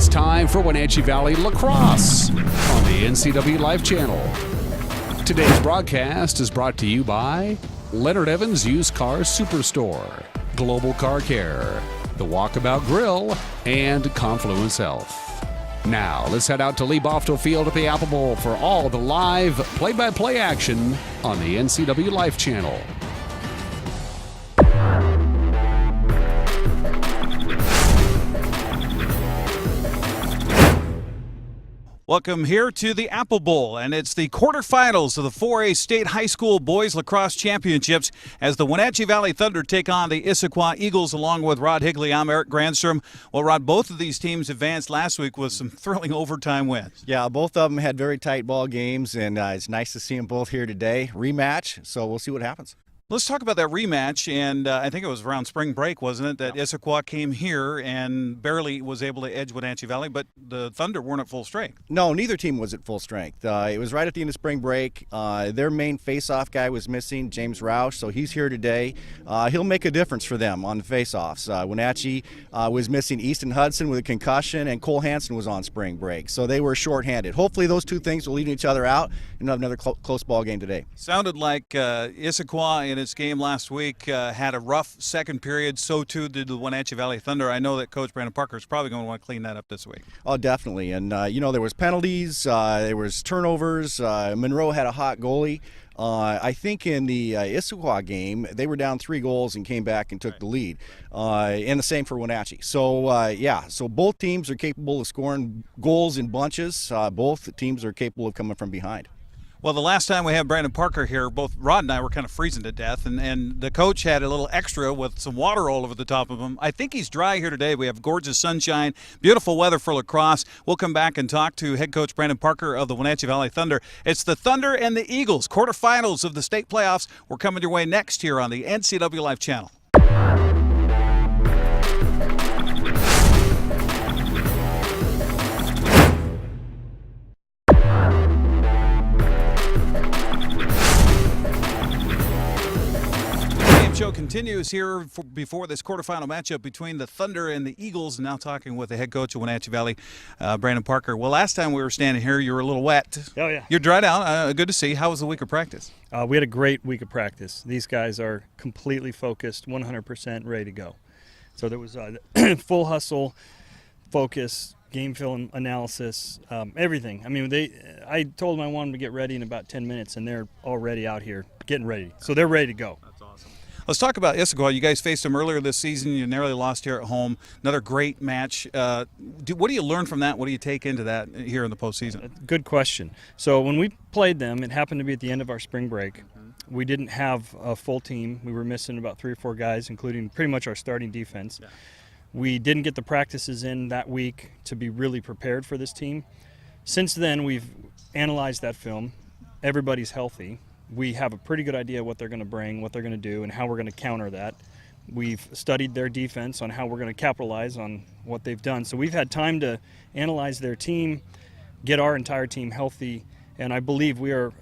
It's time for Wenatchee Valley Lacrosse on the NCW Life Channel. Today's broadcast is brought to you by Leonard Evans Used Car Superstore, Global Car Care, The Walkabout Grill, and Confluence Health. Now, let's head out to Lee Bofto Field at the Apple Bowl for all the live play-by-play action on the NCW Life Channel. Welcome here to the Apple Bowl, and it's the quarterfinals of the 4A State High School Boys Lacrosse Championships as the Wenatchee Valley Thunder take on the Issaquah Eagles along with Rod Higley. I'm Eric Grandstrom. Well, Rod, both of these teams advanced last week with some thrilling overtime wins. Yeah, both of them had very tight ball games, and it's nice to see them both here today. Rematch, so we'll see what happens. Let's talk about that rematch, and I think it was around spring break, wasn't it, that Issaquah came here and barely was able to edge Wenatchee Valley, but the Thunder weren't at full strength. No, neither team was at full strength. It was right at the end of spring break. Their main face-off guy was missing, James Roush, so he's here today. He'll make a difference for them on the face-offs. Wenatchee was missing Easton Hudson with a concussion, and Cole Hansen was on spring break, so they were shorthanded. Hopefully those two things will even each other out, and we'll have another close ball game today. Sounded like Issaquah in its game last week had a rough second period. So too did the Wenatchee Valley Thunder. I know that Coach Brandon Parker is probably going to want to clean that up this week. Oh, definitely. And there was penalties, there was turnovers. Monroe had a hot goalie. I think in the Issaquah game, they were down 3 goals and came back and took the lead. And the same for Wenatchee. So, so both teams are capable of scoring goals in bunches. Both teams are capable of coming from behind. Well, the last time we had Brandon Parker here, both Rod and I were kind of freezing to death, and the coach had a little extra with some water all over the top of him. I think he's dry here today. We have gorgeous sunshine, beautiful weather for lacrosse. We'll come back and talk to head coach Brandon Parker of the Wenatchee Valley Thunder. It's the Thunder and the Eagles, quarterfinals of the state playoffs. We're coming your way next here on the NCW Life Channel. Show continues here before this quarterfinal matchup between the Thunder and the Eagles. Now talking with the head coach of Wenatchee Valley, Brandon Parker. Well, last time we were standing here, you were a little wet. Oh, yeah. You're dried out. Good to see. How was the week of practice? We had a great week of practice. These guys are completely focused, 100% ready to go. So there was full hustle, focus, game film analysis, everything. I mean, I told them I wanted them to get ready in about 10 minutes, and they're already out here getting ready. So they're ready to go. That's awesome. Let's talk about Issaquah. You guys faced them earlier this season. You narrowly lost here at home. Another great match. What do you learn from that? What do you take into that here in the postseason? Good question. So when we played them, it happened to be at the end of our spring break. We didn't have a full team. We were missing about 3 or 4 guys, including pretty much our starting defense. Yeah. We didn't get the practices in that week to be really prepared for this team. Since then, we've analyzed that film. Everybody's healthy. We have a pretty good idea what they're going to bring, what they're going to do, and how we're going to counter that. We've studied their defense on how we're going to capitalize on what they've done. So we've had time to analyze their team, get our entire team healthy, and I believe we are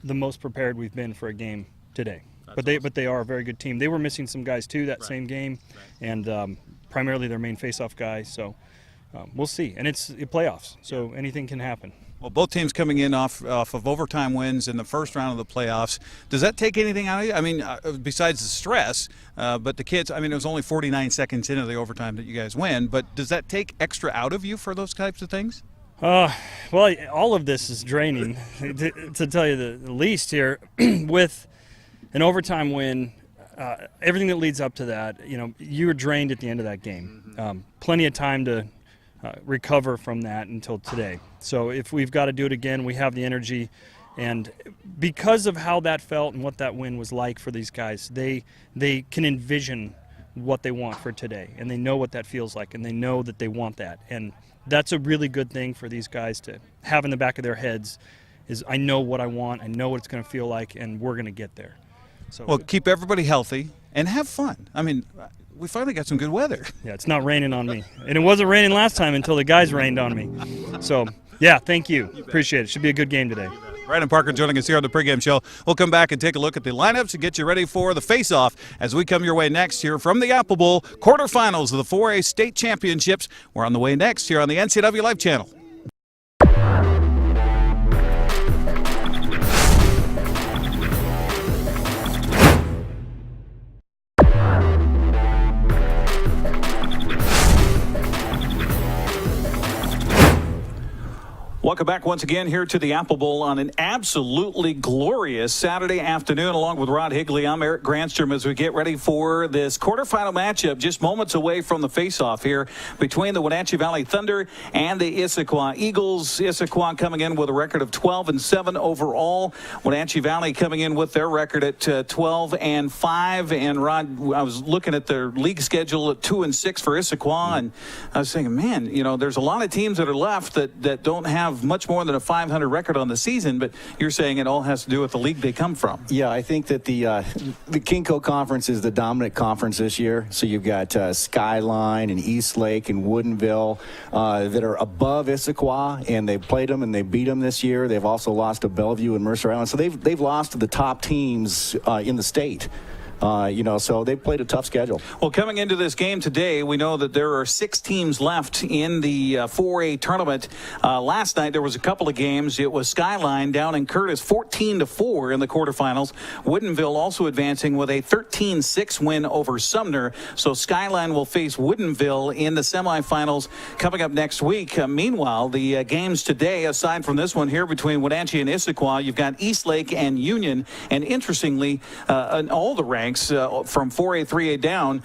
the most prepared we've been for a game today. But they are a very good team. They were missing some guys too that same game, and primarily their main face-off guy. So we'll see. And it's playoffs, so anything can happen. Well, both teams coming in off of overtime wins in the first round of the playoffs. Does that take anything out of you? I mean, besides the stress, but the kids, I mean, it was only 49 seconds into the overtime that you guys win, but does that take extra out of you for those types of things? Well, all of this is draining, to tell you the least here. With an overtime win, everything that leads up to that, you were drained at the end of that game. Plenty of time to recover from that until today. So if we've got to do it again, we have the energy. And because of how that felt and what that win was like for these guys, they can envision what they want for today. And they know what that feels like, and they know that they want that. And that's a really good thing for these guys to have in the back of their heads is I know what I want, I know what it's going to feel like, and we're going to get there. So, well, keep everybody healthy and have fun. I mean, we finally got some good weather. Yeah, it's not raining on me. And it wasn't raining last time until the guys rained on me. So, yeah, thank you. Appreciate it. Should be a good game today. Brandon Parker joining us here on the pregame show. We'll come back and take a look at the lineups and get you ready for the face-off as we come your way next here from the Apple Bowl quarterfinals of the 4A state championships. We're on the way next here on the NCW Live channel. Welcome back once again here to the Apple Bowl on an absolutely glorious Saturday afternoon. Along with Rod Higley, I'm Eric Granstrom as we get ready for this quarterfinal matchup just moments away from the face-off here between the Wenatchee Valley Thunder and the Issaquah Eagles. Issaquah coming in with a record of 12-7 overall. Wenatchee Valley coming in with their record at 12-5. And Rod, I was looking at their league schedule at 2-6 for Issaquah, and I was thinking, man, you know, there's a lot of teams that are left that don't have much more than a 500 record on the season, but you're saying it all has to do with the league they come from. Yeah, I think that the Kinko Conference is the dominant conference this year. So you've got Skyline and Eastlake and Woodinville that are above Issaquah, and they've played them and they beat them this year. They've also lost to Bellevue and Mercer Island. So they've lost to the top teams in the state. So they've played a tough schedule. Well, coming into this game today, we know that there are 6 teams left in the 4A tournament. Last night, there was a couple of games. It was Skyline down in Curtis, 14-4 in the quarterfinals. Woodinville also advancing with a 13-6 win over Sumner. So Skyline will face Woodinville in the semifinals coming up next week. Meanwhile, the games today, aside from this one here between Wenatchee and Issaquah, you've got Eastlake and Union. And interestingly, in all the ranks, from 4A, 3A down,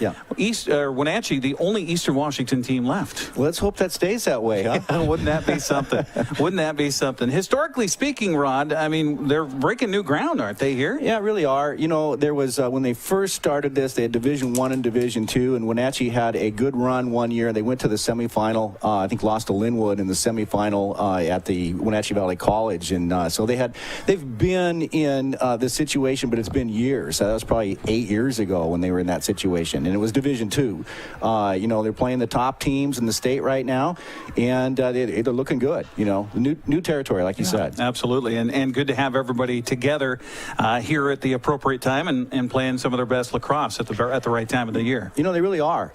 Wenatchee, the only Eastern Washington team left. Let's hope that stays that way, huh? Wouldn't that be something? Wouldn't that be something? Historically speaking, Rod, I mean, they're breaking new ground, aren't they, here? Yeah, really are. You know, there was, when they first started this, they had Division I and Division II, and Wenatchee had a good run one year. They went to the semifinal, I think lost to Linwood in the semifinal at the Wenatchee Valley College. And so they've been in this situation, but it's been years. That was probably 8 years ago when they were in that situation, and it was Division II. They're playing the top teams in the state right now, and they're looking good. New territory, like you said. Absolutely, and good to have everybody together here at the appropriate time and playing some of their best lacrosse at the right time of the year. They really are.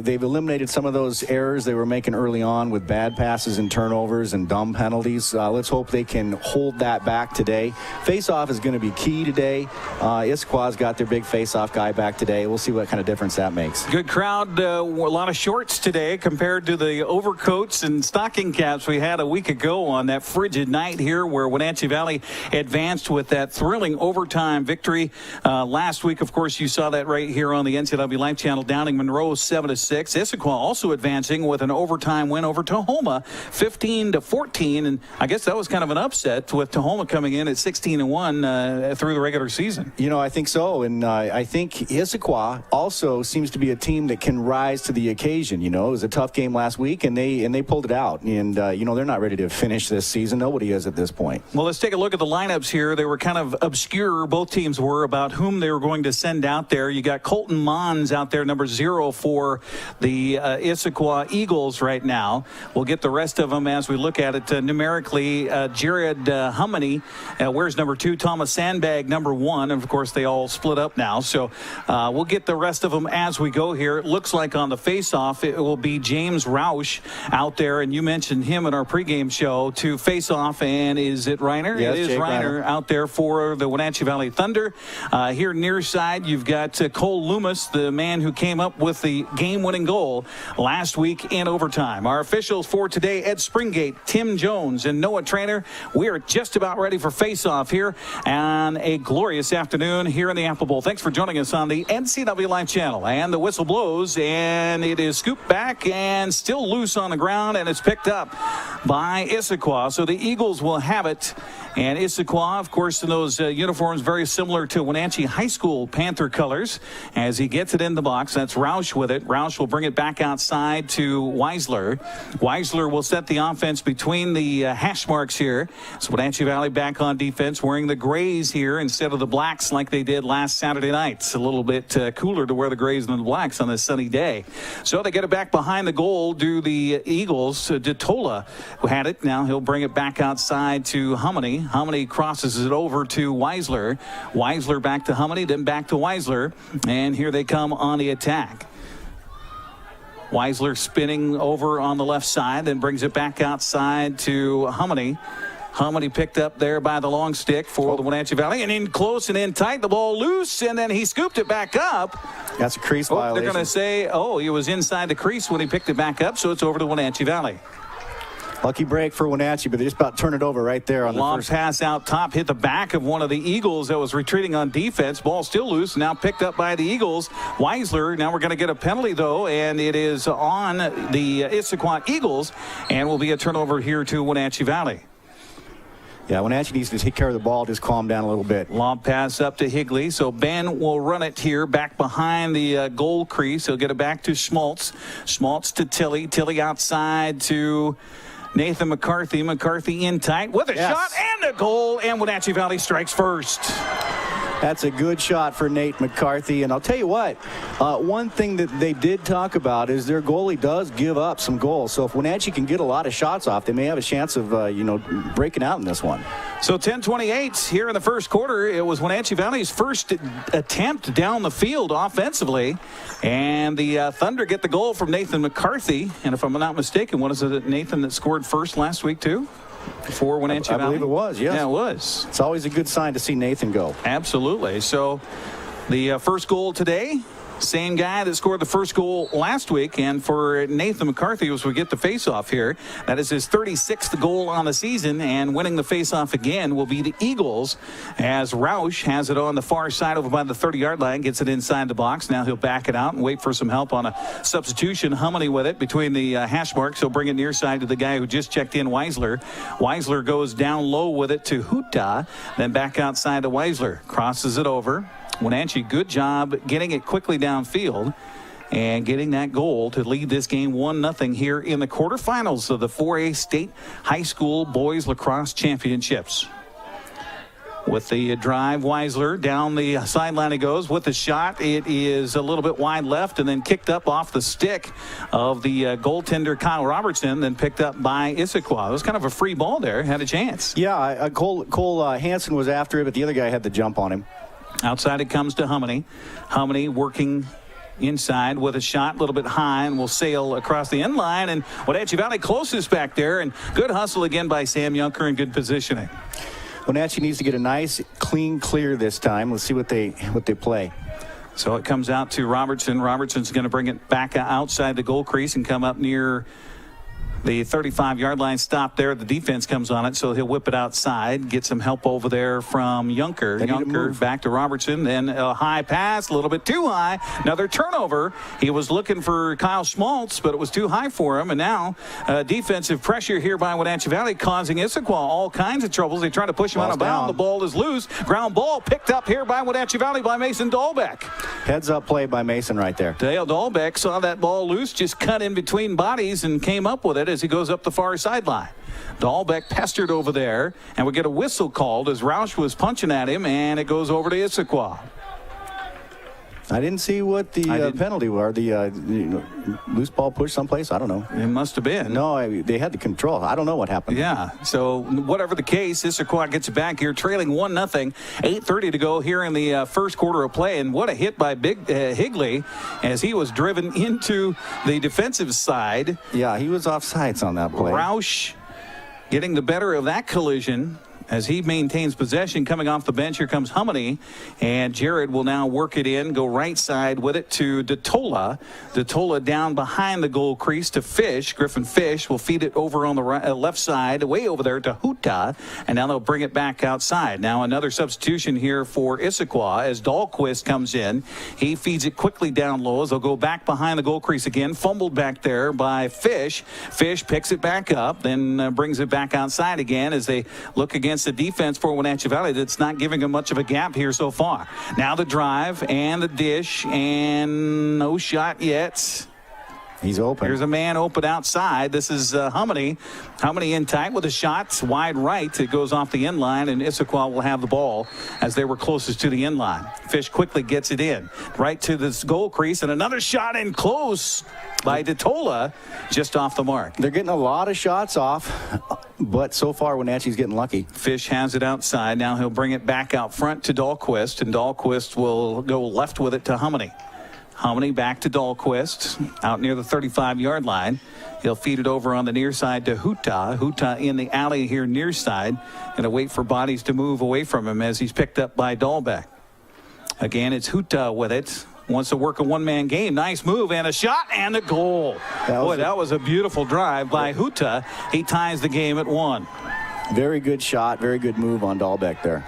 They've eliminated some of those errors they were making early on with bad passes and turnovers and dumb penalties. Let's hope they can hold that back today. Face-off is going to be key today. Issaquah's got their big face-off guy back today. We'll see what kind of difference that makes. Good crowd. A lot of shorts today compared to the overcoats and stocking caps we had a week ago on that frigid night here where Wenatchee Valley advanced with that thrilling overtime victory. Last week, of course, you saw that right here on the NCW Live channel. Downing Monroe 7-6. Issaquah also advancing with an overtime win over Tahoma 15-14. And I guess that was kind of an upset with Tahoma coming in at 16-1 through the regular season. I think so. And I think Issaquah also seems to be a team that can rise to the occasion. It was a tough game last week, and they pulled it out. And they're not ready to finish this season. Nobody is at this point. Well, let's take a look at the lineups here. They were kind of obscure, both teams were, about whom they were going to send out there. You got Colton Mons out there, number 0 for the Issaquah Eagles right now. We'll get the rest of them as we look at it numerically. Jared Hummany wears number 2. Thomas Sandbag, number 1. And, of course, they all split up now. So we'll get the rest of them as we go here. It looks like on the face-off, it will be James Roush out there. And you mentioned him in our pregame show to face off. And is it Reiner? Yes, it is Jake Reiner out there for the Wenatchee Valley Thunder. Here near side, you've got Cole Loomis, the man who came up with the game-winning goal last week in overtime. Our officials for today, Ed Springate, Tim Jones, and Noah Trainer. We are just about ready for face-off here on a glorious afternoon here in the Apple Bowl. Thanks for joining us on the NCW Live channel. And the whistle blows, and it is scooped back and still loose on the ground, and it's picked up by Issaquah. So the Eagles will have it. And Issaquah, of course, in those uniforms, very similar to Wenatchee High School Panther colors. As he gets it in the box, that's Roush with it. Roush will bring it back outside to Weisler. Weisler will set the offense between the hash marks here. So Wenatchee Valley back on defense, wearing the grays here instead of the blacks like they did last Saturday night. It's a little bit cooler to wear the grays than the blacks on this sunny day. So they get it back behind the goal, do the Eagles. DeTola, who had it, now he'll bring it back outside to Hummany. Hummoney crosses it over to Weisler. Weisler back to Hummoney, then back to Weisler. And here they come on the attack. Weisler spinning over on the left side, then brings it back outside to Hummoney. Hummoney picked up there by the long stick for the Wenatchee Valley, and in close and in tight, the ball loose, and then he scooped it back up. That's a crease violation. They're going to say, he was inside the crease when he picked it back up, so it's over to Wenatchee Valley. Lucky break for Wenatchee, but they just about turned it over right there on the long first pass out top, hit the back of one of the Eagles that was retreating on defense. Ball still loose, now picked up by the Eagles. Weisler, now we're going to get a penalty, though, and it is on the Issaquah Eagles, and will be a turnover here to Wenatchee Valley. Yeah, Wenatchee needs to take care of the ball, just calm down a little bit. Long pass up to Higley, so Ben will run it here back behind the goal crease. He'll get it back to Schmaltz. Schmaltz to Tilly. Tilly outside to Nathan McCarthy. McCarthy in tight with a shot and a goal, and Wenatchee Valley strikes first. That's a good shot for Nate McCarthy. And I'll tell you what, one thing that they did talk about is their goalie does give up some goals. So if Wenatchee can get a lot of shots off, they may have a chance of, breaking out in this one. So 10:28 here in the first quarter. It was Wenatchee Valley's first attempt down the field offensively. And the Thunder get the goal from Nathan McCarthy. And if I'm not mistaken, what is it, Nathan, that scored first last week too? For Wenatchee Valley? I believe it was, yes. Yeah, it was. It's always a good sign to see Nathan go. Absolutely. So the first goal today, same guy that scored the first goal last week. And for Nathan McCarthy, as we get the faceoff here, that is his 36th goal on the season. And winning the faceoff again will be the Eagles, as Roush has it on the far side over by the 30-yard line, gets it inside the box. Now he'll back it out and wait for some help on a substitution. Hummoney with it between the hash marks. He'll bring it near side to the guy who just checked in, Weisler. Weisler goes down low with it to Huta, then back outside to Weisler. Crosses it over. Wenatchee, good job getting it quickly downfield and getting that goal to lead this game 1-0 here in the quarterfinals of the 4A State High School Boys Lacrosse Championships. With the drive, Weisler down the sideline he goes with the shot. It is a little bit wide left and then kicked up off the stick of the goaltender Kyle Robertson, then picked up by Issaquah. It was kind of a free ball there, had a chance. Yeah, Cole Hansen was after it, but the other guy had the jump on him. Outside it comes to Hummoney. Hummoney working inside with a shot a little bit high and will sail across the end line. And Wenatchee Valley closest back there. And good hustle again by Sam Junker and good positioning. Wenatchee needs to get a nice, clean clear this time. Let's see what they play. So it comes out to Robertson. Robertson's going to bring it back outside the goal crease and come up near the 35-yard line. Stop there. The defense comes on it, so he'll whip it outside. Get some help over there from Junker. Junker back to Robertson. Then a high pass, a little bit too high. Another turnover. He was looking for Kyle Schmaltz, but it was too high for him. And now defensive pressure here by Wenatchee Valley, causing Issaquah all kinds of troubles. They try to push him out of bounds. The ball is loose. Ground ball picked up here by Wenatchee Valley by Mason Dahlbeck. Heads up play by Mason right there. Dale Dahlbeck saw that ball loose, just cut in between bodies and came up with it as he goes up the far sideline. Dahlbeck pestered over there, and we get a whistle called as Roush was punching at him, and it goes over to Issaquah. I didn't see what the penalty was. The loose ball push someplace? I don't know. It must have been. No, they had the control. I don't know what happened. Yeah, so whatever the case, Issaquah gets it back here, trailing 1-0. 8:30 to go here in the first quarter of play. And what a hit by Big Higley as he was driven into the defensive side. Yeah, he was offsides on that play. Roush getting the better of that collision as he maintains possession. Coming off the bench, here comes Hummoney, and Jared will now work it in, go right side with it to DeTola. DeTola down behind the goal crease to Fish. Griffin Fish will feed it over on the left side, way over there to Huta, and now they'll bring it back outside. Now another substitution here for Issaquah as Dahlquist comes in. He feeds it quickly down low as they'll go back behind the goal crease again. Fumbled back there by Fish. Fish picks it back up, then brings it back outside again as they look against the defense for Wenatchee Valley that's not giving them much of a gap here so far. Now the drive and the dish, and no shot yet. He's open. Here's a man open outside. This is Hummoney. Hummoney in tight with a shot wide right. It goes off the end line, and Issaquah will have the ball as they were closest to the end line. Fish quickly gets it in right to this goal crease, and another shot in close by DeTola, just off the mark. They're getting a lot of shots off, but so far Wenatchee's getting lucky. Fish has it outside. Now he'll bring it back out front to Dahlquist, and Dahlquist will go left with it to Hominy. Hominy back to Dahlquist, out near the 35-yard line. He'll feed it over on the near side to Huta. Huta in the alley here near side. Going to wait for bodies to move away from him as he's picked up by Dahlbeck. Again, it's Huta with it. Wants to work a one-man game. Nice move and a shot and a goal. That was a beautiful drive by Huta. He ties the game at 1. Very good shot. Very good move on Dahlbeck there.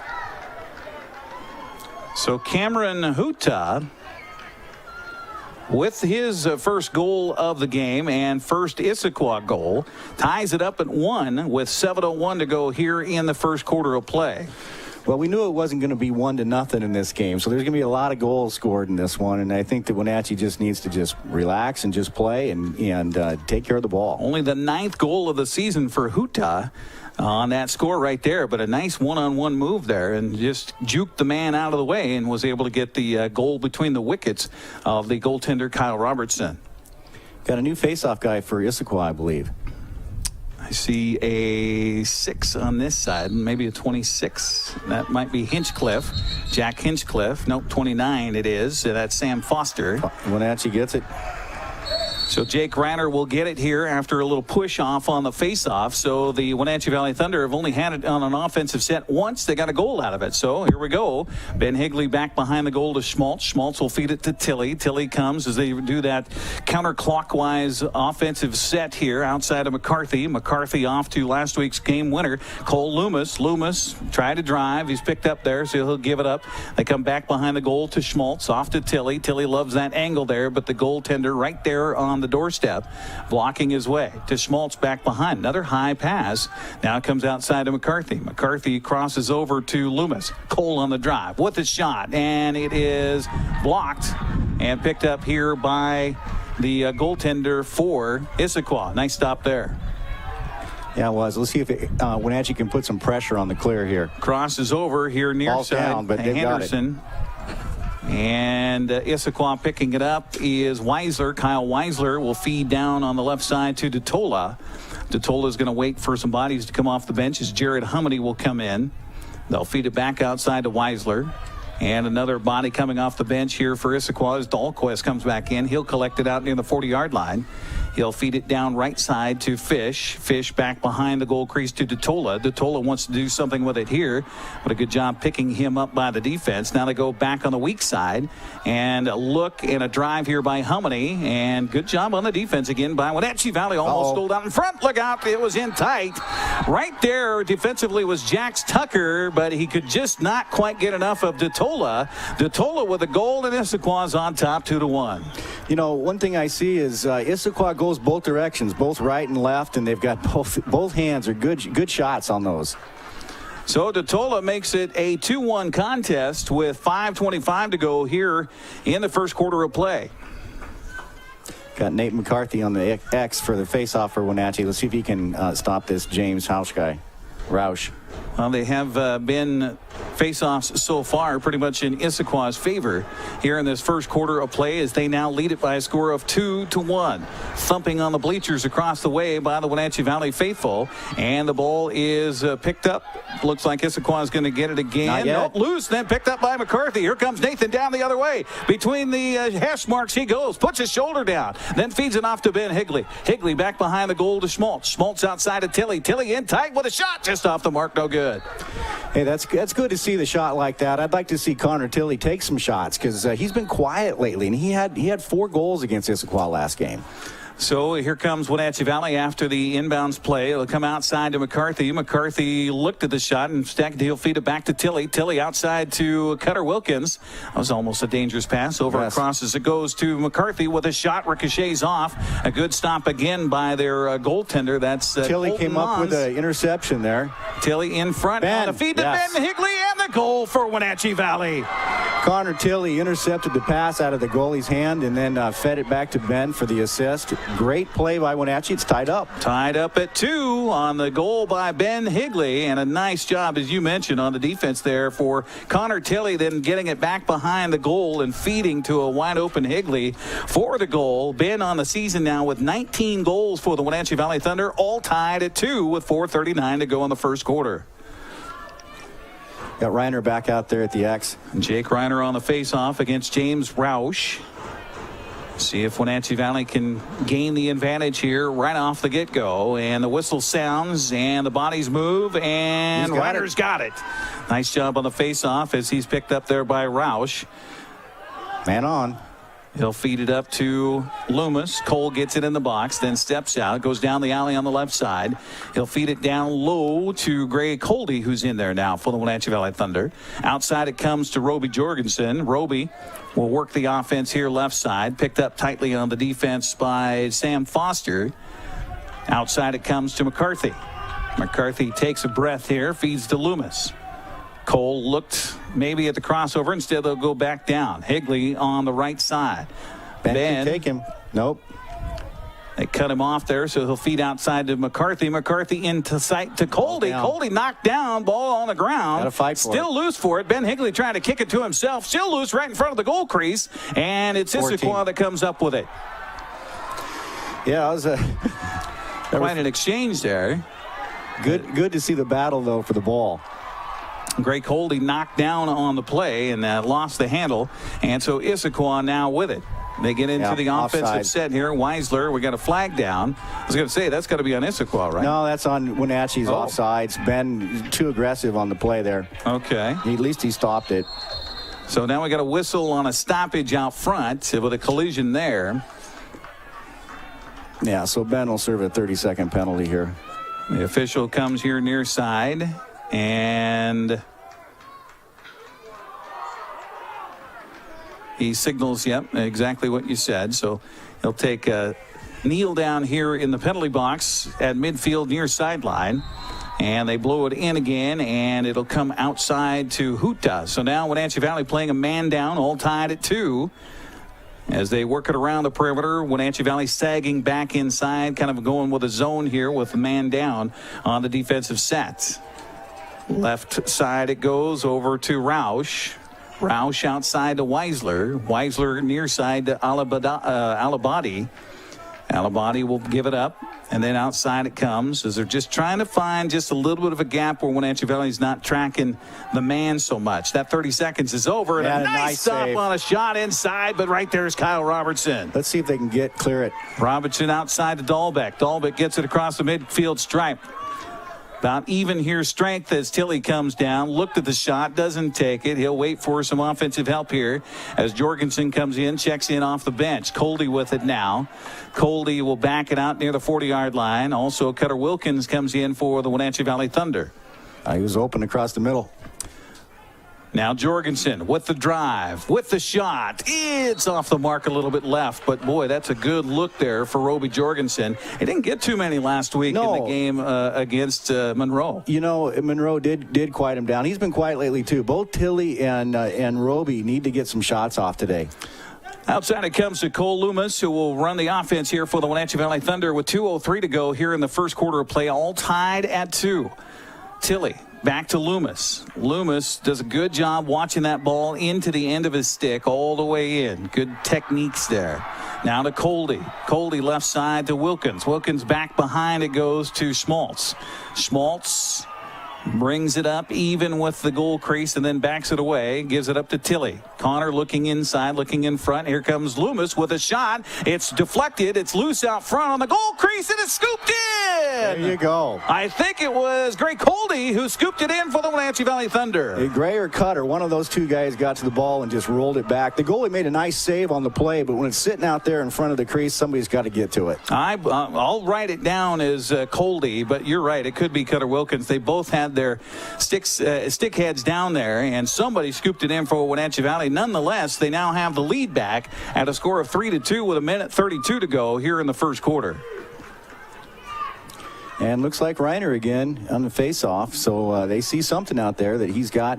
So Cameron Huta, with his first goal of the game and first Issaquah goal, ties it up at 1 with 7:01 to go here in the first quarter of play. Well, we knew it wasn't going to be 1-0 in this game, so there's going to be a lot of goals scored in this one, and I think that Wenatchee just needs to just relax and just play and take care of the ball. Only the 9th goal of the season for Huta on that score right there, but a nice one-on-one move there and just juked the man out of the way and was able to get the goal between the wickets of the goaltender Kyle Robertson. Got a new face-off guy for Issaquah, I believe. I see a 6 on this side, maybe a 26. That might be Hinchcliffe, Jack Hinchcliffe. Nope, 29 it is. That's Sam Foster. Wenatchee gets it. So Jake Reiner will get it here after a little push off on the faceoff. So the Wenatchee Valley Thunder have only had it on an offensive set once. They got a goal out of it. So here we go. Ben Higley back behind the goal to Schmaltz. Schmaltz will feed it to Tilly. Tilly comes as they do that counterclockwise offensive set here outside of McCarthy. McCarthy off to last week's game winner, Cole Loomis. Loomis tried to drive. He's picked up there, so he'll give it up. They come back behind the goal to Schmaltz. Off to Tilly. Tilly loves that angle there, but the goaltender right there on the doorstep blocking his way to Schmaltz back behind. Another high pass. Now it comes outside to McCarthy. McCarthy crosses over to Loomis. Cole on the drive with a shot, and it is blocked and picked up here by the goaltender for Issaquah. Nice stop there. Yeah, it was. Let's see if Wenatchee can put some pressure on the clear here. Crosses over here near Ball's side. down, but they've Henderson. got it. And Issaquah picking it up is Weisler. Kyle Weisler will feed down on the left side to DeTola. DeTola is going to wait for some bodies to come off the bench as Jared Hominy will come in. They'll feed it back outside to Weisler. And another body coming off the bench here for Issaquah as Dahlquist comes back in. He'll collect it out near the 40-yard line. He'll feed it down right side to Fish. Fish back behind the goal crease to DeTola. DeTola wants to do something with it here, but a good job picking him up by the defense. Now they go back on the weak side and a look and a drive here by Hominy. And good job on the defense again by Wenatchee Valley. Almost stole out in front. Look out. It was in tight. Right there defensively was Jax Tucker, but he could just not quite get enough of DeTola. DeTola with a goal, and Issaquah's on top 2-1. You know, one thing I see is Issaquah goes both directions, both right and left, and they've got both hands are good shots on those. So DeTola makes it a 2-1 contest with 5:25 to go here in the first quarter of play. Got Nate McCarthy on the X for the faceoff for Wenatchee. Let's see if he can stop this James Roush. Well, they have been face-offs so far pretty much in Issaquah's favor here in this first quarter of play as they now lead it by a score of 2-1. Thumping on the bleachers across the way by the Wenatchee Valley faithful, and the ball is picked up. Looks like Issaquah is going to get it again. Not yet. Nope, loose, then picked up by McCarthy. Here comes Nathan down the other way. Between the hash marks he goes, puts his shoulder down, then feeds it off to Ben Higley. Higley back behind the goal to Schmaltz. Schmaltz outside of Tilly. Tilly in tight with a shot just off the mark. No good. Hey, that's good to see the shot like that. I'd like to see Connor Tilly take some shots because he's been quiet lately, and he had 4 goals against Issaquah last game. So here comes Wenatchee Valley after the inbounds play. It'll come outside to McCarthy. McCarthy looked at the shot and he'll feed it back to Tilly. Tilly outside to Cutter Wilkins. That was almost a dangerous pass. Over across as it goes to McCarthy with a shot. Ricochets off. A good stop again by their goaltender. That's Tilly Colton came up with an interception there. Tilly in front. On the feed to Ben Higley and the goal for Wenatchee Valley. Connor Tilley intercepted the pass out of the goalie's hand and then fed it back to Ben for the assist. Great play by Wenatchee. It's tied up. Tied up at 2 on the goal by Ben Higley, and a nice job, as you mentioned, on the defense there for Connor Tilley, then getting it back behind the goal and feeding to a wide open Higley for the goal. Ben on the season now with 19 goals for the Wenatchee Valley Thunder, all tied at 2 with 4:39 to go in the first quarter. Got Reiner back out there at the X. Jake Reiner on the faceoff against James Roush. See if Wenatchee Valley can gain the advantage here right off the get-go. And the whistle sounds and the bodies move, and Reiner's got it. Nice job on the faceoff as he's picked up there by Roush. Man on. He'll feed it up to Loomis. Cole gets it in the box, then steps out, goes down the alley on the left side. He'll feed it down low to Gray Coldy, who's in there now for the Wenatchee Valley Thunder. Outside it comes to Roby Jorgensen. Roby will work the offense here left side. Picked up tightly on the defense by Sam Foster. Outside it comes to McCarthy. McCarthy takes a breath here, feeds to Loomis. Cole looked maybe at the crossover. Instead, they'll go back down. Higley on the right side. Ben can take him. Nope. They cut him off there, so he'll feed outside to McCarthy. McCarthy into sight to Coldy. Coldy knocked down, ball on the ground. Got to fight for Still loose for it. Ben Higley trying to kick it to himself. Still loose right in front of the goal crease. And it's Issaquah that comes up with it. Yeah, that was quite an exchange there. Good to see the battle, though, for the ball. Greg Coldy knocked down on the play and lost the handle. And so Issaquah now with it. They get into the offensive offside set here. Weisler, we got a flag down. I was going to say, that's got to be on Issaquah, right? No, that's on Wenatchee's offsides. Ben too aggressive on the play there. Okay. At least he stopped it. So now we got a whistle on a stoppage out front with a collision there. Yeah, so Ben will serve a 30-second penalty here. The official comes here near side. And he signals, yep, exactly what you said. So he'll take a kneel down here in the penalty box at midfield near sideline. And they blow it in again, and it'll come outside to Huta. So now Wenatchee Valley playing a man down, all tied at 2. As they work it around the perimeter, Wenatchee Valley sagging back inside, kind of going with a zone here with a man down on the defensive set. Left side it goes over to Roush. Roush outside to Weisler. Weisler near side to Alabadi. Alabadi will give it up. And then outside it comes as they're just trying to find just a little bit of a gap where Wenatchee Valley's not tracking the man so much. That 30 seconds is over. And a nice stop save on a shot inside, but right there is Kyle Robertson. Let's see if they can clear it. Robertson outside to Dahlbeck. Dahlbeck gets it across the midfield stripe. About even here strength as Tilley comes down. Looked at the shot, doesn't take it. He'll wait for some offensive help here as Jorgensen comes in, checks in off the bench. Coldy with it now. Coldy will back it out near the 40-yard line. Also, Cutter Wilkins comes in for the Wenatchee Valley Thunder. He was open across the middle. Now Jorgensen with the drive, with the shot. It's off the mark a little bit left, but boy, that's a good look there for Roby Jorgensen. He didn't get too many last week in the game against Monroe. You know, Monroe did quiet him down. He's been quiet lately too. Both Tilley and Roby need to get some shots off today. Outside it comes to Cole Loomis, who will run the offense here for the Wenatchee Valley Thunder with 2:03 to go here in the first quarter of play, all tied at 2. Tilley back to Loomis. Loomis does a good job watching that ball into the end of his stick all the way in. Good techniques there. Now to Coldy. Coldy left side to Wilkins. Wilkins back behind. It goes to Schmaltz. Schmaltz brings it up even with the goal crease and then backs it away. Gives it up to Tilley. Connor looking inside, looking in front. Here comes Loomis with a shot. It's deflected. It's loose out front on the goal crease, and it's scooped in. There you go. I think it was Gray Coldy who scooped it in for the Wenatchee Valley Thunder. Gray or Cutter, one of those two guys got to the ball and just rolled it back. The goalie made a nice save on the play, but when it's sitting out there in front of the crease, somebody's got to get to it. I'll write it down as Coldy, but you're right. It could be Cutter Wilkins. They both had their stick heads down there, and somebody scooped it in for Wenatchee Valley. Nonetheless, they now have the lead back at a score of 3-2 with 1:32 to go here in the first quarter. And looks like Reiner again on the face-off, so they see something out there that he's got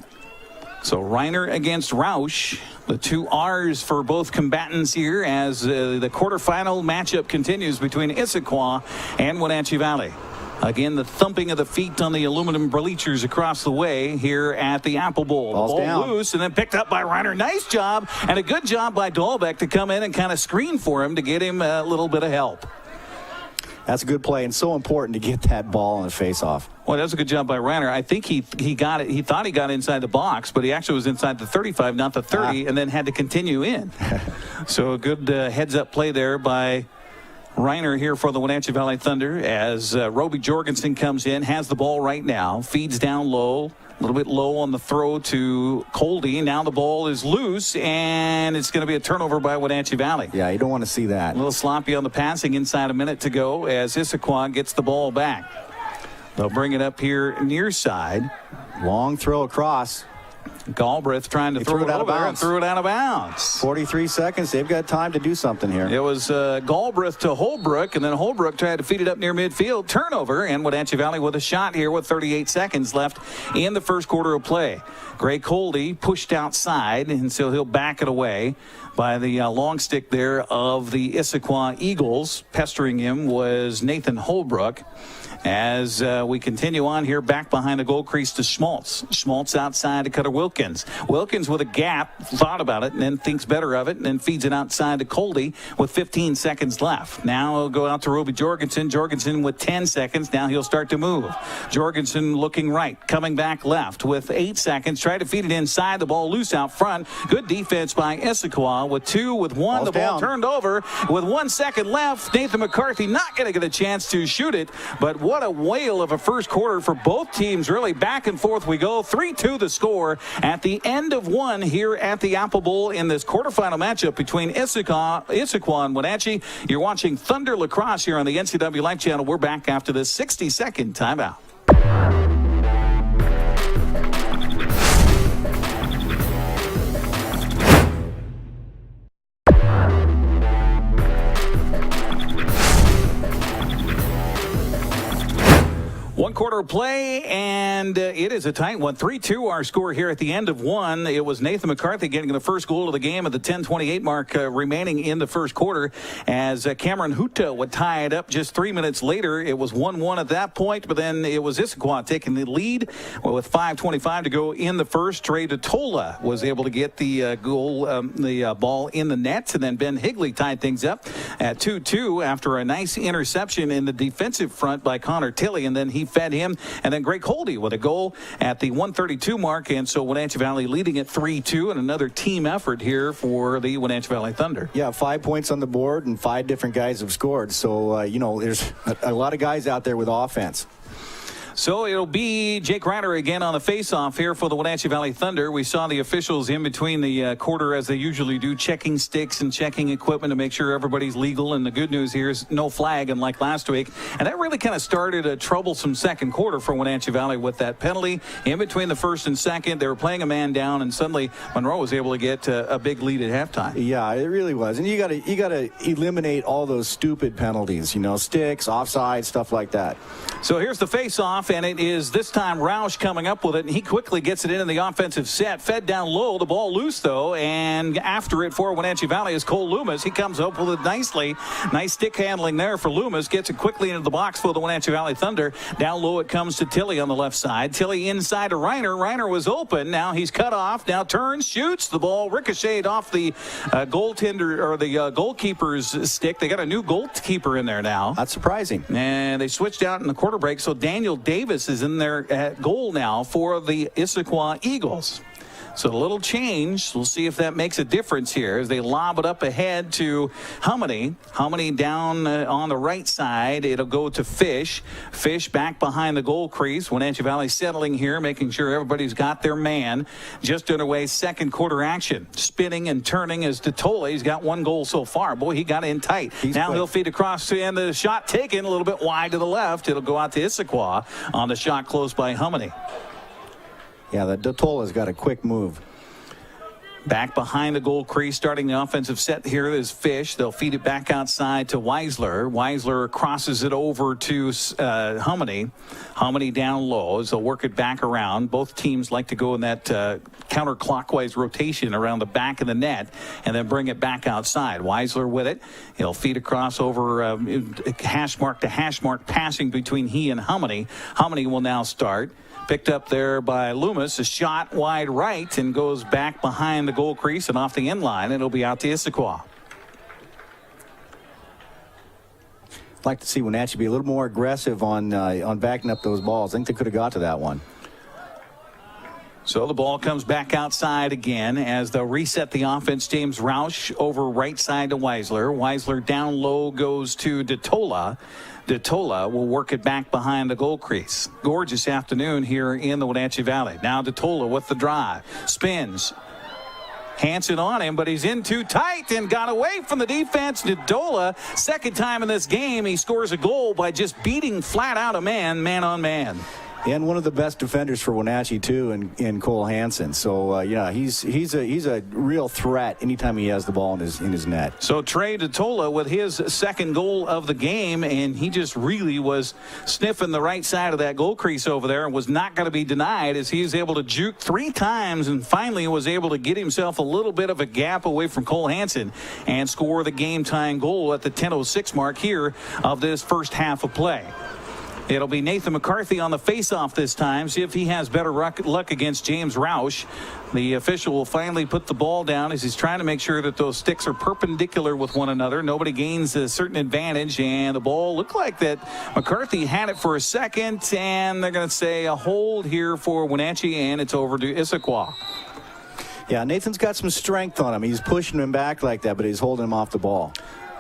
So Reiner against Roush, the two R's for both combatants here as the quarterfinal matchup continues between Issaquah and Wenatchee Valley. Again, the thumping of the feet on the aluminum bleachers across the way here at the Apple Bowl. Ball's the ball down. loose and then picked up by Reiner. Nice job and a good job by Dahlbeck to come in and kind of screen for him to get him a little bit of help. That's a good play and so important to get that ball on the face-off. Well, that's a good job by Reiner. I think he got it. He thought he got inside the box, but he actually was inside the 35, not the 30, and then had to continue in. So a good heads-up play there by Reiner here for the Wenatchee Valley Thunder as Roby Jorgensen comes in, has the ball right now, feeds down low. A little bit low on the throw to Coldy. Now the ball is loose, and it's going to be a turnover by Wenatchee Valley. Yeah, you don't want to see that. A little sloppy on the passing inside a minute to go as Issaquah gets the ball back. They'll bring it up here near side. Long throw across. Galbraith trying to throw it out of bounds. Threw it out of bounds. 43 seconds. They've got time to do something here. It was Galbraith to Holbrook, and then Holbrook tried to feed it up near midfield. Turnover, and Wenatchee Valley with a shot here with 38 seconds left in the first quarter of play. Gray Coldy pushed outside, and so he'll back it away by the long stick there of the Issaquah Eagles. Pestering him was Nathan Holbrook. As we continue on here, back behind the goal crease to Schmaltz. Schmaltz outside to Cutter Wilkins. Wilkins with a gap, thought about it, and then thinks better of it, and then feeds it outside to Coldy with 15 seconds left. Now he'll go out to Roby Jorgensen. Jorgensen with 10 seconds. Now he'll start to move. Jorgensen looking right, coming back left with 8 seconds. Try to feed it inside. The ball loose out front. Good defense by Issaquah with 2, with 1. Ball's the ball down. turned over with 1 second left. Nathan McCarthy not going to get a chance to shoot it, but what a whale of a first quarter for both teams. Really back and forth we go. 3-2 the score at the end of 1 here at the Apple Bowl in this quarterfinal matchup between Issaquah and Wenatchee. You're watching Thunder Lacrosse here on the NCW Life Channel. We're back after this 60-second timeout. One quarter of play, and it is a tight one. 3-2 our score here at the end of 1. It was Nathan McCarthy getting the first goal of the game at the 10:28 mark remaining in the first quarter as Cameron Huta would tie it up just 3 minutes later. It was 1-1 at that point, but then it was Issaquah taking the lead with 5:25 to go in the first. Trey Totola was able to get the goal, the ball in the net, and then Ben Higley tied things up at 2-2 after a nice interception in the defensive front by Connor Tilley, and then he fed him, and then Greg Coldy with a goal at the 1:32 mark, and so Wenatchee Valley leading at 3-2, and another team effort here for the Wenatchee Valley Thunder. Yeah, 5 points on the board, and 5 different guys have scored. So, there's a lot of guys out there with offense. So it'll be Jake Reiner again on the face-off here for the Wenatchee Valley Thunder. We saw the officials in between the quarter, as they usually do, checking sticks and checking equipment to make sure everybody's legal. And the good news here is no flag, unlike last week. And that really kind of started a troublesome second quarter for Wenatchee Valley with that penalty in between the first and second. They were playing a man down, and suddenly Monroe was able to get a big lead at halftime. Yeah, it really was. And you got to eliminate all those stupid penalties, sticks, offside, stuff like that. So here's the face-off, and it is this time Roush coming up with it, and he quickly gets it in the offensive set. Fed down low, the ball loose, though, and after it for Wenatchee Valley is Cole Loomis. He comes up with it nicely. Nice stick handling there for Loomis. Gets it quickly into the box for the Wenatchee Valley Thunder. Down low it comes to Tilley on the left side. Tilley inside to Reiner. Reiner was open. Now he's cut off. Now turns, shoots. The ball ricocheted off the goaltender, or the goalkeeper's stick. They got a new goalkeeper in there now. That's surprising. And they switched out in the quarter break, so Daniel Davis is in there at goal now for the Issaquah Eagles. So a little change. We'll see if that makes a difference here as they lob it up ahead to Hummany. Hummany down on the right side. It'll go to Fish. Fish back behind the goal crease. Wenatchee Valley settling here, making sure everybody's got their man. Just underway second quarter action. Spinning and turning as Totola. He's got 1 goal so far. Boy, he got in tight. Now quick. He'll feed across, and the shot taken a little bit wide to the left. It'll go out to Issaquah on the shot close by Hummany. Yeah, the Dotola's got a quick move. Back behind the goal crease, starting the offensive set here is Fish. They'll feed it back outside to Weisler. Weisler crosses it over to Hummany. Hummany down low as they'll work it back around. Both teams like to go in that counterclockwise rotation around the back of the net and then bring it back outside. Weisler with it. He'll feed across over hash mark to hash mark, passing between he and Hummany. Hummany will now start. Picked up there by Loomis, a shot wide right and goes back behind the goal crease and off the end line. It'll be out to Issaquah. I'd like to see Wenatchee be a little more aggressive on backing up those balls. I think they could have got to that one. So the ball comes back outside again as they'll reset the offense. James Roush over right side to Weisler. Weisler down low goes to DeTola. DeTola will work it back behind the goal crease. Gorgeous afternoon here in the Wenatchee Valley. Now DeTola with the drive. Spins. Hanson on him, but he's in too tight and got away from the defense. DeTola, second time in this game, he scores a goal by just beating flat out a man on man. And one of the best defenders for Wenatchee too, in Cole Hanson. So yeah, he's a real threat anytime he has the ball in his net. So Trey DeTola with his second goal of the game, and he just really was sniffing the right side of that goal crease over there and was not going to be denied as he was able to juke 3 times and finally was able to get himself a little bit of a gap away from Cole Hanson and score the game-tying goal at the 10:06 mark here of this first half of play. It'll be Nathan McCarthy on the faceoff this time. See if he has better luck against James Roush. The official will finally put the ball down as he's trying to make sure that those sticks are perpendicular with one another. Nobody gains a certain advantage, and the ball looked like that McCarthy had it for a second, and they're going to say a hold here for Wenatchee, and it's over to Issaquah. Yeah, Nathan's got some strength on him. He's pushing him back like that, but he's holding him off the ball.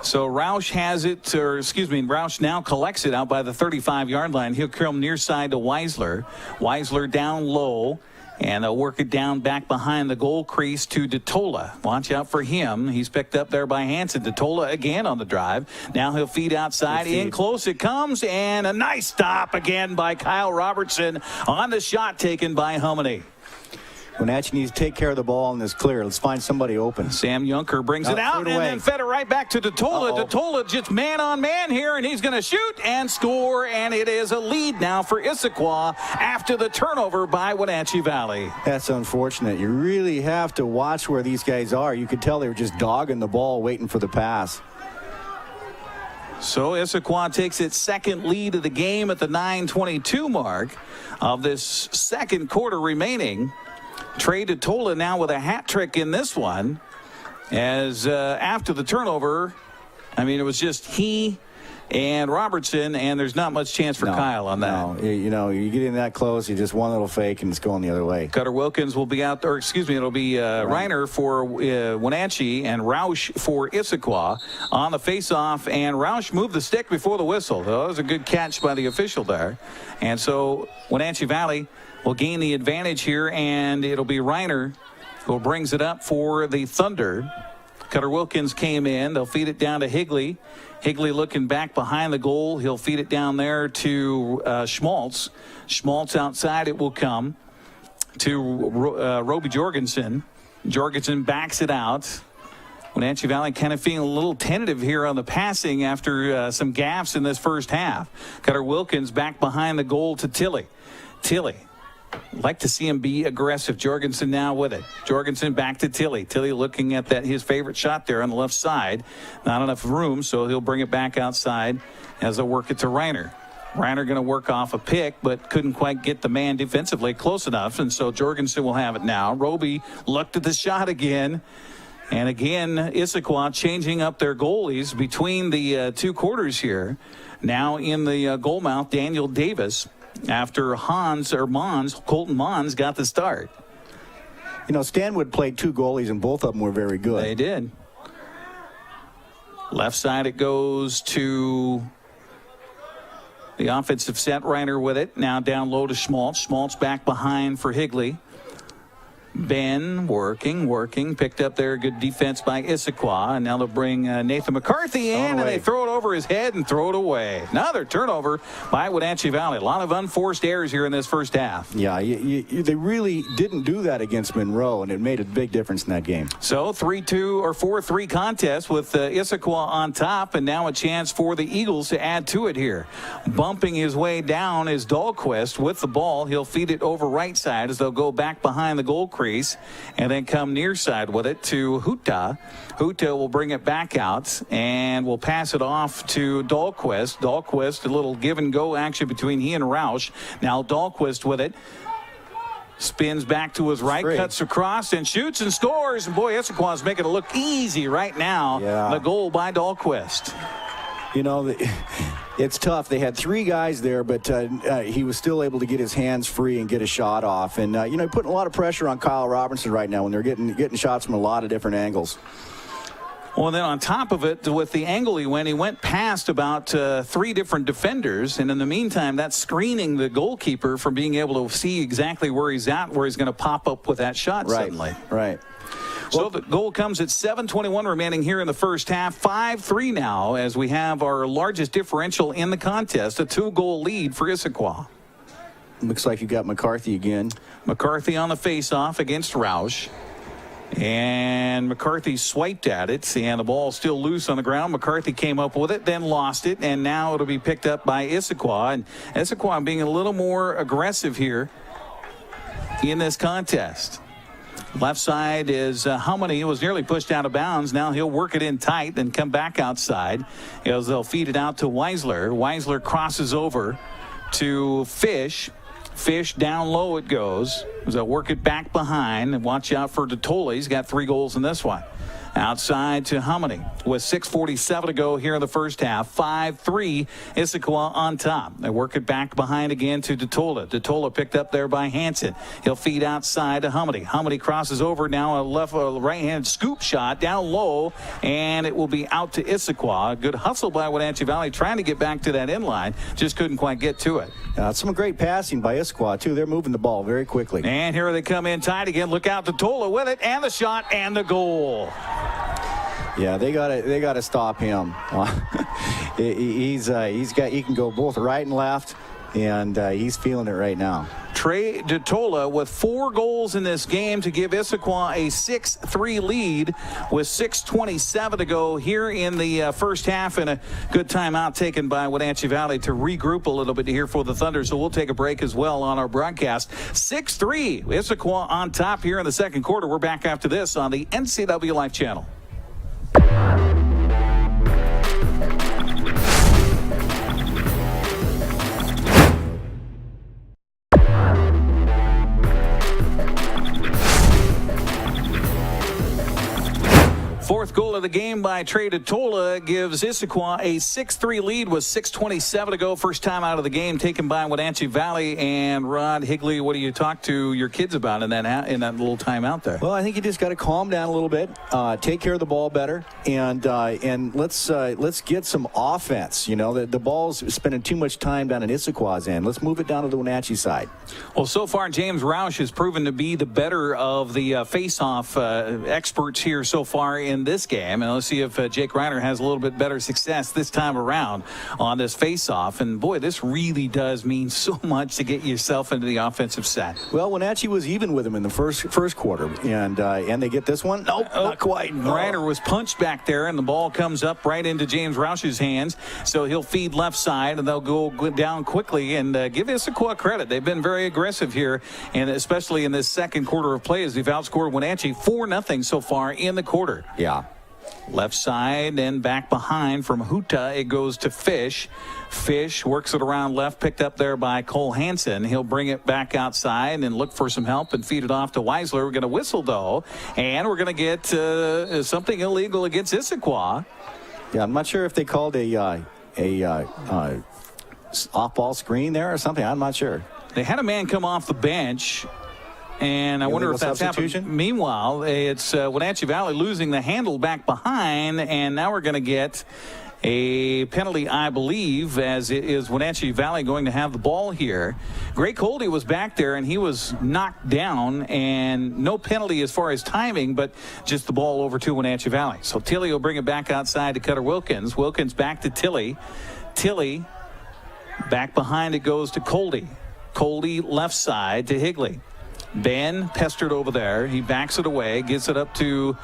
So Roush has it, Roush now collects it out by the 35-yard line. He'll come near side to Weisler. Weisler down low, and they'll work it down back behind the goal crease to DeTola. Watch out for him. He's picked up there by Hanson. DeTola again on the drive. Now he'll feed outside. In close it comes, and a nice stop again by Kyle Robertson on the shot taken by Hummany. Wenatchee needs to take care of the ball in this clear. Let's find somebody open. Sam Junker brings it out and then fed it right back to DeTola. DeTola just man on man here, and he's going to shoot and score, and it is a lead now for Issaquah after the turnover by Wenatchee Valley. That's unfortunate. You really have to watch where these guys are. You could tell they were just dogging the ball, waiting for the pass. So Issaquah takes its second lead of the game at the 9:22 mark of this second quarter remaining. Trey DeTola now with a hat trick in this one, as after the turnover, I mean, it was just he and Robertson, and there's not much chance for Kyle on that. No, you get in that close, you just one little fake, and it's going the other way. Cutter Wilkins will be out, or excuse me, it'll be Reiner for Wenatchee and Roush for Issaquah on the faceoff, and Roush moved the stick before the whistle. So that was a good catch by the official there. And so Wenatchee Valley will gain the advantage here, and it'll be Reiner who brings it up for the Thunder. Cutter Wilkins came in. They'll feed it down to Higley. Higley looking back behind the goal. He'll feed it down there to Schmaltz. Schmaltz outside it will come to Roby Jorgensen. Jorgensen backs it out. Wenatchee Valley kind of feeling a little tentative here on the passing after some gaffes in this first half. Cutter Wilkins back behind the goal to Tilley. Tilley. Like to see him be aggressive. Jorgensen now with it. Jorgensen back to Tilley. Tilley looking at his favorite shot there on the left side. Not enough room, so he'll bring it back outside as they'll work it to Reiner. Reiner going to work off a pick, but couldn't quite get the man defensively close enough, and so Jorgensen will have it now. Roby looked at the shot again. And again, Issaquah changing up their goalies between the two quarters here. Now in the goal mouth, Daniel Davis. After Colton Mons got the start. Stanwood played 2 goalies, and both of them were very good. They did. Left side it goes to the offensive set. Reiner with it. Now down low to Schmaltz. Schmaltz back behind for Higley. Ben working, picked up there. Good defense by Issaquah, and now they'll bring Nathan McCarthy in, and they throw it over his head and throw it away. Another turnover by Wenatchee Valley. A lot of unforced errors here in this first half. Yeah, they really didn't do that against Monroe, and it made a big difference in that game. So 3-2 or 4-3 contest with Issaquah on top, and now a chance for the Eagles to add to it here. Bumping his way down is Dahlquist with the ball. He'll feed it over right side as they'll go back behind the goal crease and then come near side with it to Huta. Huta will bring it back out and will pass it off to Dahlquist. Dahlquist, a little give and go action between he and Roush. Now Dahlquist with it. Spins back to his right, cuts across, and shoots and scores. And boy, Issaquah's making it look easy right now. Yeah. The goal by Dahlquist. You know, it's tough. They had 3 guys there, but he was still able to get his hands free and get a shot off. And, you know, putting a lot of pressure on Kyle Robinson right now when they're getting shots from a lot of different angles. Well, then on top of it, with the angle he went past about 3 different defenders. And in the meantime, that's screening the goalkeeper from being able to see exactly where he's at, where he's going to pop up with that shot suddenly. Right. So the goal comes at 7:21 remaining here in the first half. 5-3 now as we have our largest differential in the contest, a 2-goal lead for Issaquah. Looks like you got McCarthy again. McCarthy on the face-off against Roush. And McCarthy swiped at it, and the ball still loose on the ground. McCarthy came up with it, then lost it, and now it'll be picked up by Issaquah. And Issaquah being a little more aggressive here in this contest. Left side is Humany. He was nearly pushed out of bounds. Now he'll work it in tight and come back outside as they'll feed it out to Weisler. Weisler crosses over to Fish. Fish down low it goes. They'll work it back behind and watch out for DeTola. He's got 3 goals in this one. Outside to Humany with 6:47 to go here in the first half. 5-3 Issaquah on top. They work it back behind again to DeTola. DeTola picked up there by Hansen. He'll feed outside to Humany. Humany crosses over now, a right-hand scoop shot down low, and it will be out to Issaquah. Good hustle by Wenatchee Valley trying to get back to that end line. Just couldn't quite get to it. Some great passing by Issaquah, too. They're moving the ball very quickly. And here they come in tight again. Look out, DeTola with it, and the shot, and the goal. Yeah, they gotta stop him. He can go both right and left, and he's feeling it right now. Trey DeTola with 4 goals in this game to give Issaquah a 6-3 lead with 6:27 to go here in the first half, and a good timeout taken by Wenatchee Valley to regroup a little bit here for the Thunder. So we'll take a break as well on our broadcast. 6-3 Issaquah on top here in the second quarter. We're back after this on the NCW Life Channel. Fourth goal of the game by Trey DeTola gives Issaquah a 6-3 lead with 6:27 to go. First time out of the game taken by Wenatchee Valley. And Rod Higley, what do you talk to your kids about in that little timeout there? Well, I think you just got to calm down a little bit, take care of the ball better, and let's get some offense. You know, the ball's spending too much time down in Issaquah's end. Let's move it down to the Wenatchee side. Well, so far James Roush has proven to be the better of the face-off experts here so far in this game, and let's see if Jake Reiner has a little bit better success this time around on this face-off. And boy, this really does mean so much to get yourself into the offensive set. Well, Wenatchee was even with him in the first quarter, and they get this one. Nope, not quite. Reiner was punched back there, and the ball comes up right into James Roush's hands. So he'll feed left side, and they'll go down quickly. And give Issaquah credit; they've been very aggressive here, and especially in this second quarter of play, as they've outscored Wenatchee 4-0 so far in the quarter. Yeah. Left side and back behind from Huta. It goes to Fish. Fish works it around left, picked up there by Cole Hansen. He'll bring it back outside and look for some help and feed it off to Weisler. We're going to whistle, though, and we're going to get something illegal against Issaquah. Yeah, I'm not sure if they called a off-ball screen there or something. I'm not sure. They had a man come off the bench. And I wonder if that's happened. Meanwhile, it's Wenatchee Valley losing the handle back behind, and now we're going to get a penalty, I believe, as it is Wenatchee Valley going to have the ball here. Greg Coldy was back there, and he was knocked down, and no penalty as far as timing, but just the ball over to Wenatchee Valley. So Tilley will bring it back outside to Cutter Wilkins. Wilkins back to Tilley. Tilley back behind it goes to Coldy. Coldy left side to Higley. Ben pestered over there. He backs it away, gets it up to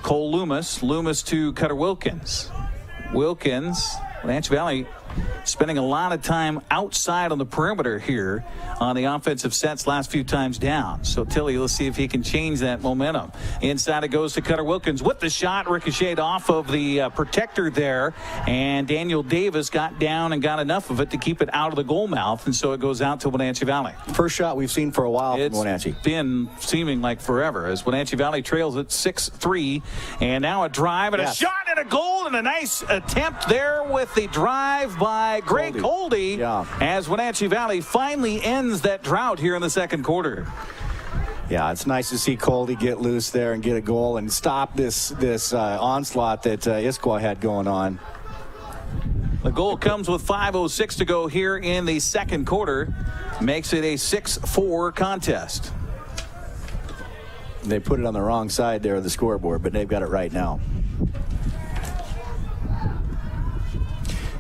Cole Loomis. Loomis to Cutter Wilkins. Wilkins, Wenatchee Valley spending a lot of time outside on the perimeter here on the offensive sets last few times down. So Tilley, let's see if he can change that momentum. Inside it goes to Cutter Wilkins with the shot, ricocheted off of the protector there, and Daniel Davis got down and got enough of it to keep it out of the goal mouth, and so it goes out to Wenatchee Valley. First shot we've seen for a while from Wenatchee. It's been seeming like forever as Wenatchee Valley trails at 6-3, and now a drive and a shot and a goal, and a nice attempt there with the drive by Greg Coldy as Wenatchee Valley finally ends that drought here in the second quarter. Yeah, it's nice to see Coldy get loose there and get a goal and stop this onslaught that Issaquah had going on. The goal comes with 5:06 to go here in the second quarter. Makes it a 6-4 contest. They put it on the wrong side there of the scoreboard, but they've got it right now.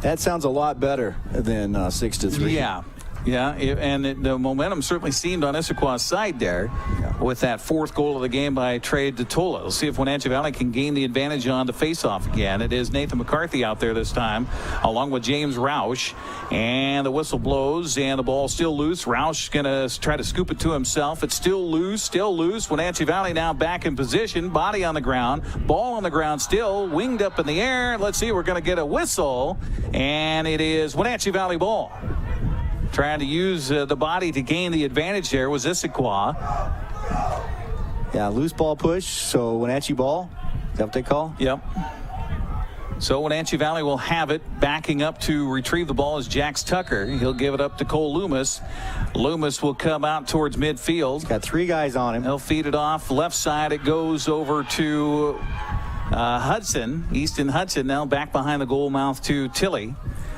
That sounds a lot better than 6-3. Yeah, and the momentum certainly seemed on Issaquah's side there with that fourth goal of the game by Trey DeTola. We'll see if Wenatchee Valley can gain the advantage on the faceoff again. It is Nathan McCarthy out there this time, along with James Roush. And the whistle blows, and the ball's still loose. Roush is going to try to scoop it to himself. It's still loose. Wenatchee Valley now back in position. Body on the ground. Ball on the ground still. Winged up in the air. Let's see, we're going to get a whistle. And it is Wenatchee Valley ball. Trying to use the body to gain the advantage there was Issaquah. Yeah, loose ball push, so Wenatchee ball. Is that what they call? Yep. So Wenatchee Valley will have it. Backing up to retrieve the ball is Jax Tucker. He'll give it up to Cole Loomis. Loomis will come out towards midfield. He's got three guys on him. He'll feed it off. Left side it goes over to Hudson. Easton Hudson now back behind the goal mouth to Tilley.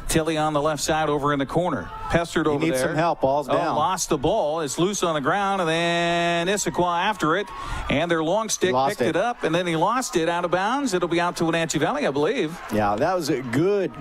Tilley on the left side over in the corner. Pestered over there. He needs some help. Ball's down. Lost the ball. It's loose on the ground, and then Issaquah after it. And their long stick picked it up, and then he lost it out of bounds. It'll be out to Wenatchee Valley, I believe. Yeah, that was a good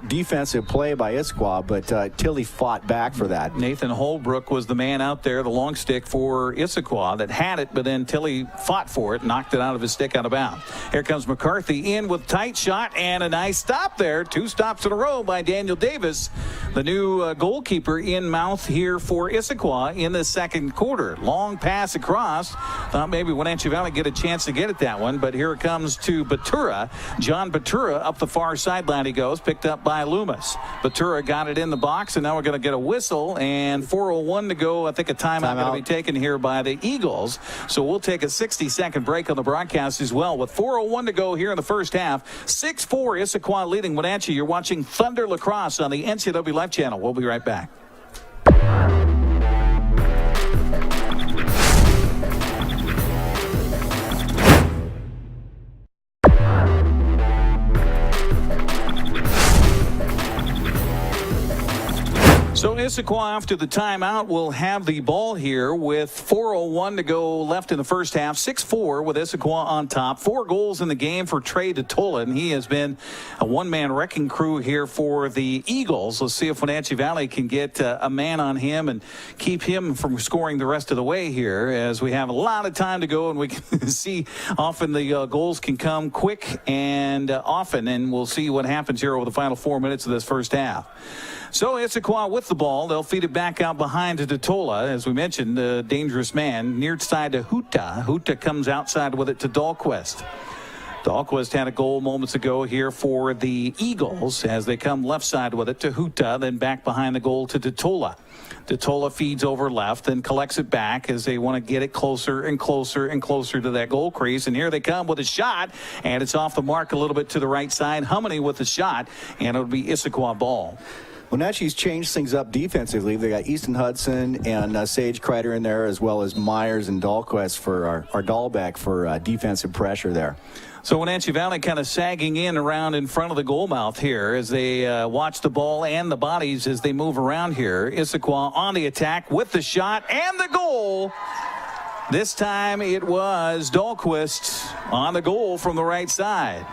defensive play by Issaquah, but Tilley fought back for that. Nathan Holbrook was the man out there, the long stick for Issaquah that had it, but then Tilley fought for it, knocked it out of his stick out of bounds. Here comes McCarthy in with tight shot and a nice stop there. 2 stops in a row by Daniel Davis, the new goalkeeper in mouth here for Issaquah in the second quarter. Long pass across. Thought maybe Wenatchee Valley get a chance to get at that one, but here it comes to Batura. John Batura up the far sideline he goes, picked up by Loomis. Batura got it in the box, and now we're going to get a whistle, and 4:01 to go. I think a timeout going to be taken here by the Eagles. So we'll take a 60-second break on the broadcast as well. With 4:01 to go here in the first half, 6-4 Issaquah leading Wenatchee. You're watching Thunder Lacrosse on the NCW Live channel. We'll be right back. So Issaquah, after the timeout, will have the ball here with 4:01 to go left in the first half. 6-4 with Issaquah on top. 4 goals in the game for Trey DeTola, and he has been a one-man wrecking crew here for the Eagles. Let's see if Wenatchee Valley can get a man on him and keep him from scoring the rest of the way here, as we have a lot of time to go, and we can see often the goals can come quick and often, and we'll see what happens here over the final 4 minutes of this first half. So Issaquah with the ball. They'll feed it back out behind to DeTola. As we mentioned, the dangerous man near side to Huta. Huta comes outside with it to Dahlquist. Dahlquist had a goal moments ago here for the Eagles as they come left side with it to Huta, then back behind the goal to DeTola. DeTola feeds over left and collects it back as they want to get it closer and closer and closer to that goal crease. And here they come with a shot, and it's off the mark a little bit to the right side. Hummony with the shot, and it'll be Issaquah ball. Wenatchee's changed things up defensively. They got Easton Hudson and Sage Kreider in there, as well as Myers and Dahlquist for our Dahlbeck for defensive pressure there. So Wenatchee Valley kind of sagging in around in front of the goal mouth here as they watch the ball and the bodies as they move around here. Issaquah on the attack with the shot and the goal. This time it was Dahlquist on the goal from the right side.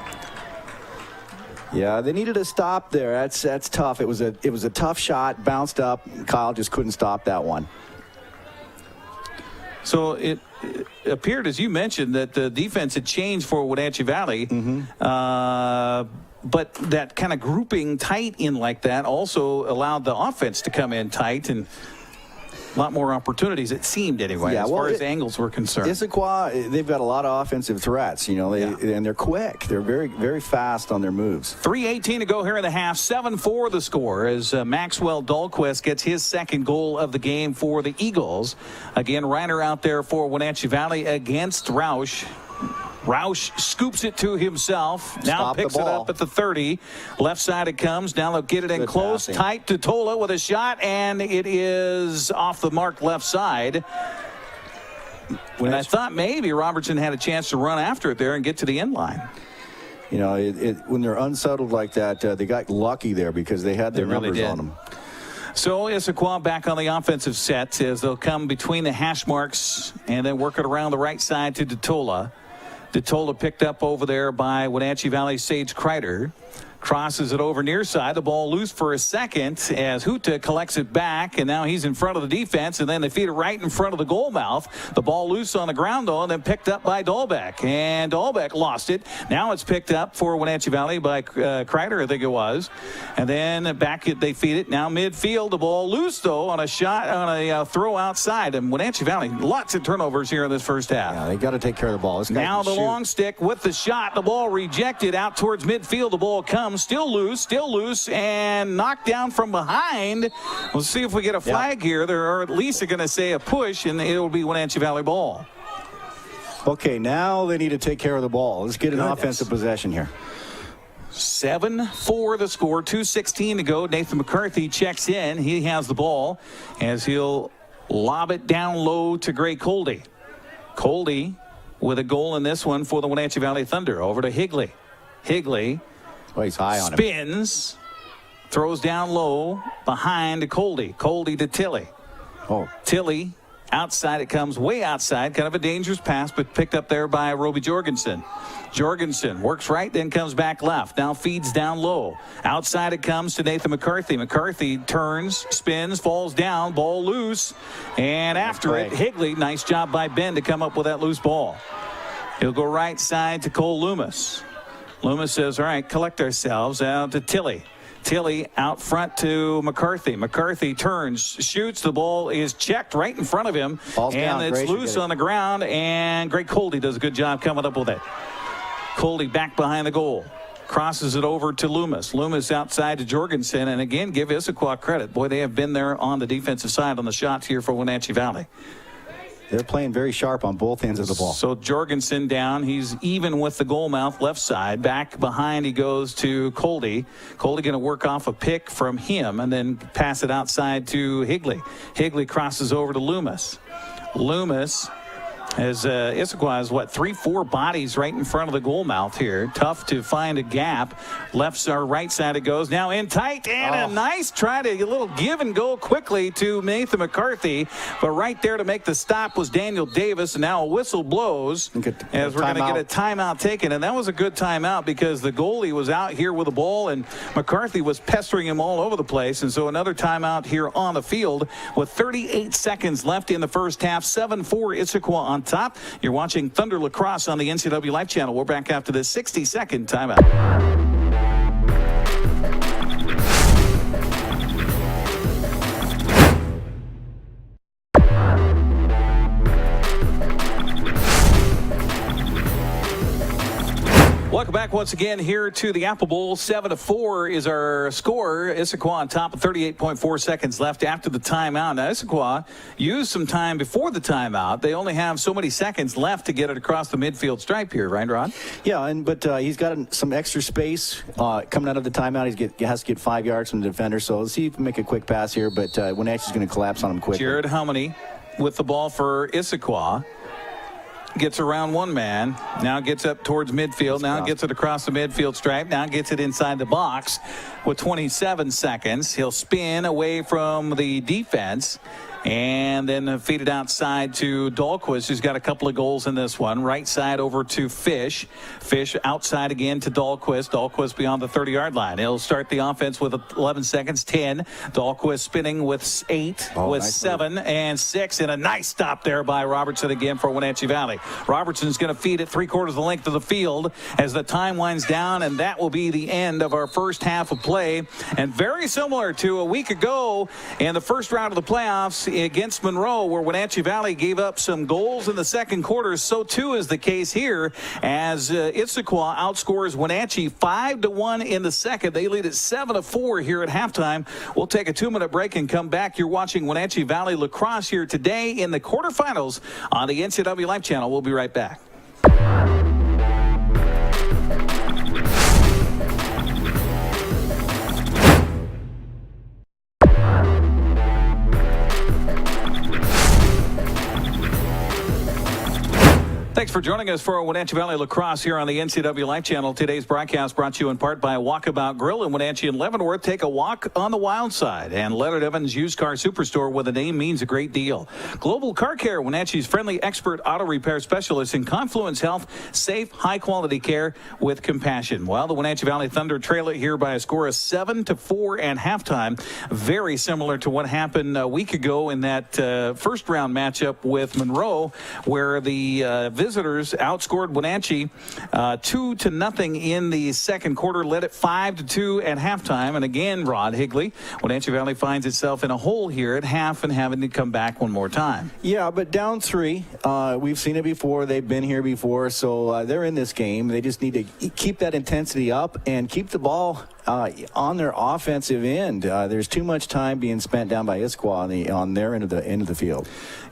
Yeah, they needed a stop there. That's tough. It was a tough shot, bounced up. Kyle just couldn't stop that one. So it appeared, as you mentioned, that the defense had changed for Wenatchee Valley. But that kind of grouping tight in like that also allowed the offense to come in tight and a lot more opportunities, it seemed anyway, as far as angles were concerned. Issaquah, they've got a lot of offensive threats, and they're quick. They're very, very fast on their moves. 3:18 to go here in the half. 7-4 the score as Maxwell Dahlquist gets his second goal of the game for the Eagles. Again, Reiner out there for Wenatchee Valley against Roush. Roush scoops it to himself. Now picks it up at the 30. Left side it comes. Now they'll get it in close. Tight to Tola with a shot, and it is off the mark left side. When I thought maybe Robertson had a chance to run after it there and get to the end line. When they're unsettled like that, they got lucky there because they had their numbers on them. So Issaquah back on the offensive set as they'll come between the hash marks and then work it around the right side to DeTola. DeTola picked up over there by Wenatchee Valley Sage Kreider. Crosses it over near side. The ball loose for a second as Huta collects it back, and now he's in front of the defense, and then they feed it right in front of the goal mouth. The ball loose on the ground, though, and then picked up by Dahlbeck. And Dahlbeck lost it. Now it's picked up for Wenatchee Valley by Kreider, I think it was. And then back they feed it. Now midfield, the ball loose, though, on a shot, on a throw outside. And Wenatchee Valley, lots of turnovers here in this first half. Yeah, they got to take care of the ball. Now the long stick with the shot. The ball rejected out towards midfield. The ball comes. Still loose, and knocked down from behind. We'll see if we get a flag here. They're at least going to say a push, and it will be Wenatchee Valley ball. Okay, now they need to take care of the ball. Let's get an offensive possession here. 7-4 the score, 2:16 to go. Nathan McCarthy checks in. He has the ball as he'll lob it down low to Gray Coldy. Coldy with a goal in this one for the Wenatchee Valley Thunder. Over to Higley. Higley. Oh, he's high on him. Spins, throws down low behind to Coldy. Coldy to Tilley. Tilley outside it comes, way outside. Kind of a dangerous pass, but picked up there by Roby Jorgensen. Jorgensen works right, then comes back left. Now feeds down low. Outside it comes to Nathan McCarthy. McCarthy turns, spins, falls down, ball loose. And after it, Higley, nice job by Ben to come up with that loose ball. He'll go right side to Cole Loomis. Loomis says, all right, collect ourselves. Out to Tilley. Tilley out front to McCarthy. McCarthy turns, shoots. The ball is checked right in front of him. And it's loose on the ground. And Greg Coldy does a good job coming up with it. Coldy back behind the goal. Crosses it over to Loomis. Loomis outside to Jorgensen. And again, give Issaquah credit. Boy, they have been there on the defensive side on the shots here for Wenatchee Valley. They're playing very sharp on both ends of the ball. So Jorgensen down. He's even with the goal mouth left side. Back behind he goes to Coldy. Coldy going to work off a pick from him and then pass it outside to Higley. Higley crosses over to Loomis. Loomis as Issaquah has, 3-4 bodies right in front of the goal mouth here. Tough to find a gap. Left or right side it goes. Now in tight and a nice try to a little give and go quickly to Nathan McCarthy. But right there to make the stop was Daniel Davis. And now a whistle blows as we're going to get a timeout taken. And that was a good timeout because the goalie was out here with the ball and McCarthy was pestering him all over the place. And so another timeout here on the field with 38 seconds left in the first half. 7-4 Issaquah on top. You're watching Thunder Lacrosse on the NCW Live channel. We're back after this 60-second timeout. Welcome back once again here to the Apple Bowl. 7-4 is our score. Issaquah on top of 38.4 seconds left after the timeout. Now, Issaquah used some time before the timeout. They only have so many seconds left to get it across the midfield stripe here, right, Ron? Yeah, but he's got some extra space coming out of the timeout. He has to get 5 yards from the defender. So let's see if he can make a quick pass here. But Wenatchee's going to collapse on him quickly. Jared Humany with the ball for Issaquah. gets around one man. Now gets up towards midfield. Now gets it across the midfield stripe. Now gets it inside the box with 27 seconds. He'll spin away from the defense and then feed it outside to Dahlquist, who's got a couple of goals in this one. Right side over to Fish. Fish outside again to Dahlquist. Dahlquist beyond the 30-yard line. He'll start the offense with 11 seconds, 10. Dahlquist spinning with 8, with nice 7 move. And 6. And a nice stop there by Robertson again for Wenatchee Valley. Robertson's going to feed it 3/4 the length of the field as the time winds down, and that will be the end of our first half of play. And very similar to a week ago in the first round of the playoffs against Monroe, where Wenatchee Valley gave up some goals in the second quarter, so too is the case here as Issaquah outscores Wenatchee 5-1 in the second. They lead at 7-4 here at halftime. We'll take a 2-minute break and come back. You're watching Wenatchee Valley Lacrosse here today in the quarterfinals on the NCW Life Channel. We'll be right back. Thanks for joining us for Wenatchee Valley Lacrosse here on the NCW Life Channel. Today's broadcast brought to you in part by Walkabout Grill in Wenatchee and Leavenworth. Take a walk on the wild side. And Leonard Evans Used Car Superstore, where the name means a great deal. Global Car Care, Wenatchee's friendly expert auto repair specialist. In Confluence Health, safe, high-quality care with compassion. Well, the Wenatchee Valley Thunder trail it here by a score of 7-4 at halftime. Very similar to what happened a week ago in that first-round matchup with Monroe, where the visitors outscored Wenatchee 2-0 in the second quarter, led it 5-2 at halftime. And again, Rod Higley, Wenatchee Valley finds itself in a hole here at half and having to come back one more time. Yeah, but down 3. We've seen it before. They've been here before, so they're in this game. They just need to keep that intensity up and keep the ball on their offensive end. There's too much time being spent down by Issaquah on their end of the field.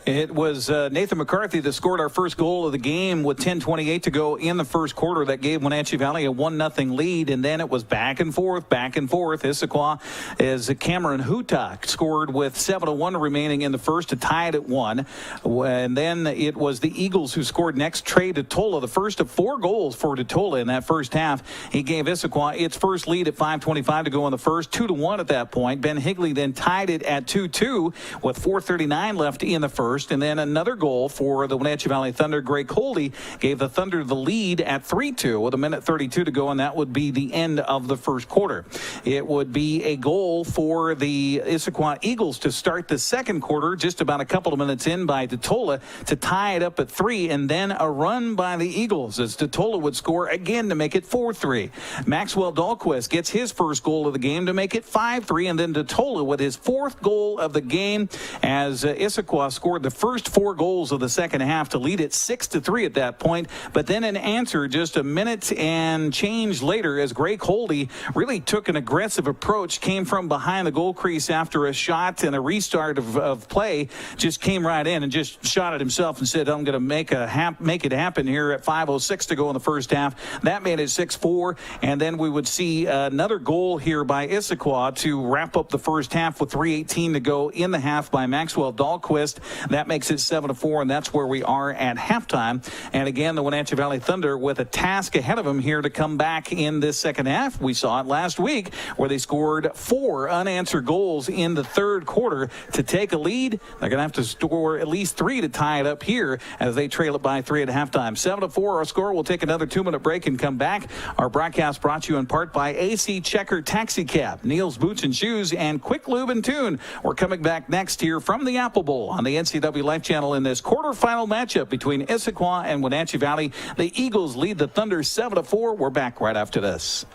It was Nathan McCarthy that scored our first goal of the game with 10:28 to go in the first quarter. That gave Wenatchee Valley a 1-0 lead, and then it was back and forth. Issaquah, as Cameron Hutak scored with 7:01 remaining in the first to tie it at 1. And then it was the Eagles who scored next. Trey DeTola, the first of 4 goals for DeTola in that first half. He gave Issaquah its first lead at 5:25 to go in the first, 2-1 at that point. Ben Higley then tied it at 2-2 with 4:39 left in the first. And then another goal for the Wenatchee Valley Thunder. Greg Coldy gave the Thunder the lead at 3-2 with 1:32 to go, and that would be the end of the first quarter. It would be a goal for the Issaquah Eagles to start the second quarter, just about a couple of minutes in by DeTola to tie it up at 3, and then a run by the Eagles as DeTola would score again to make it 4-3. Maxwell Dahlquist gets his first goal of the game to make it 5-3, and then DeTola with his 4th goal of the game as Issaquah scored the first 4 goals of the second half to lead it 6-3 at that point. But then an answer just a minute and change later as Greg Holdy really took an aggressive approach, came from behind the goal crease after a shot and a restart of play, just came right in and just shot at himself and said, I'm going to make it happen here at 5:06 to go in the first half. That made it 6-4, and then we would see another goal here by Issaquah to wrap up the first half with 3:18 to go in the half by Maxwell Dahlquist. That makes it 7-4, and that's where we are at halftime. And again, the Wenatchee Valley Thunder with a task ahead of them here to come back in this second half. We saw it last week where they scored 4 unanswered goals in the third quarter to take a lead. They're going to have to score at least 3 to tie it up here as they trail it by 3 at halftime. 7-4 our score. We'll take another 2-minute break and come back. Our broadcast brought to you in part by AC Checker Taxi Cab, Neil's Boots and Shoes, and Quick Lube and Tune. We're coming back next here from the Apple Bowl on the NCW Life Channel in this quarterfinal matchup between Issaquah and Wenatchee Valley. The Eagles lead the Thunder 7-4. We're back right after this.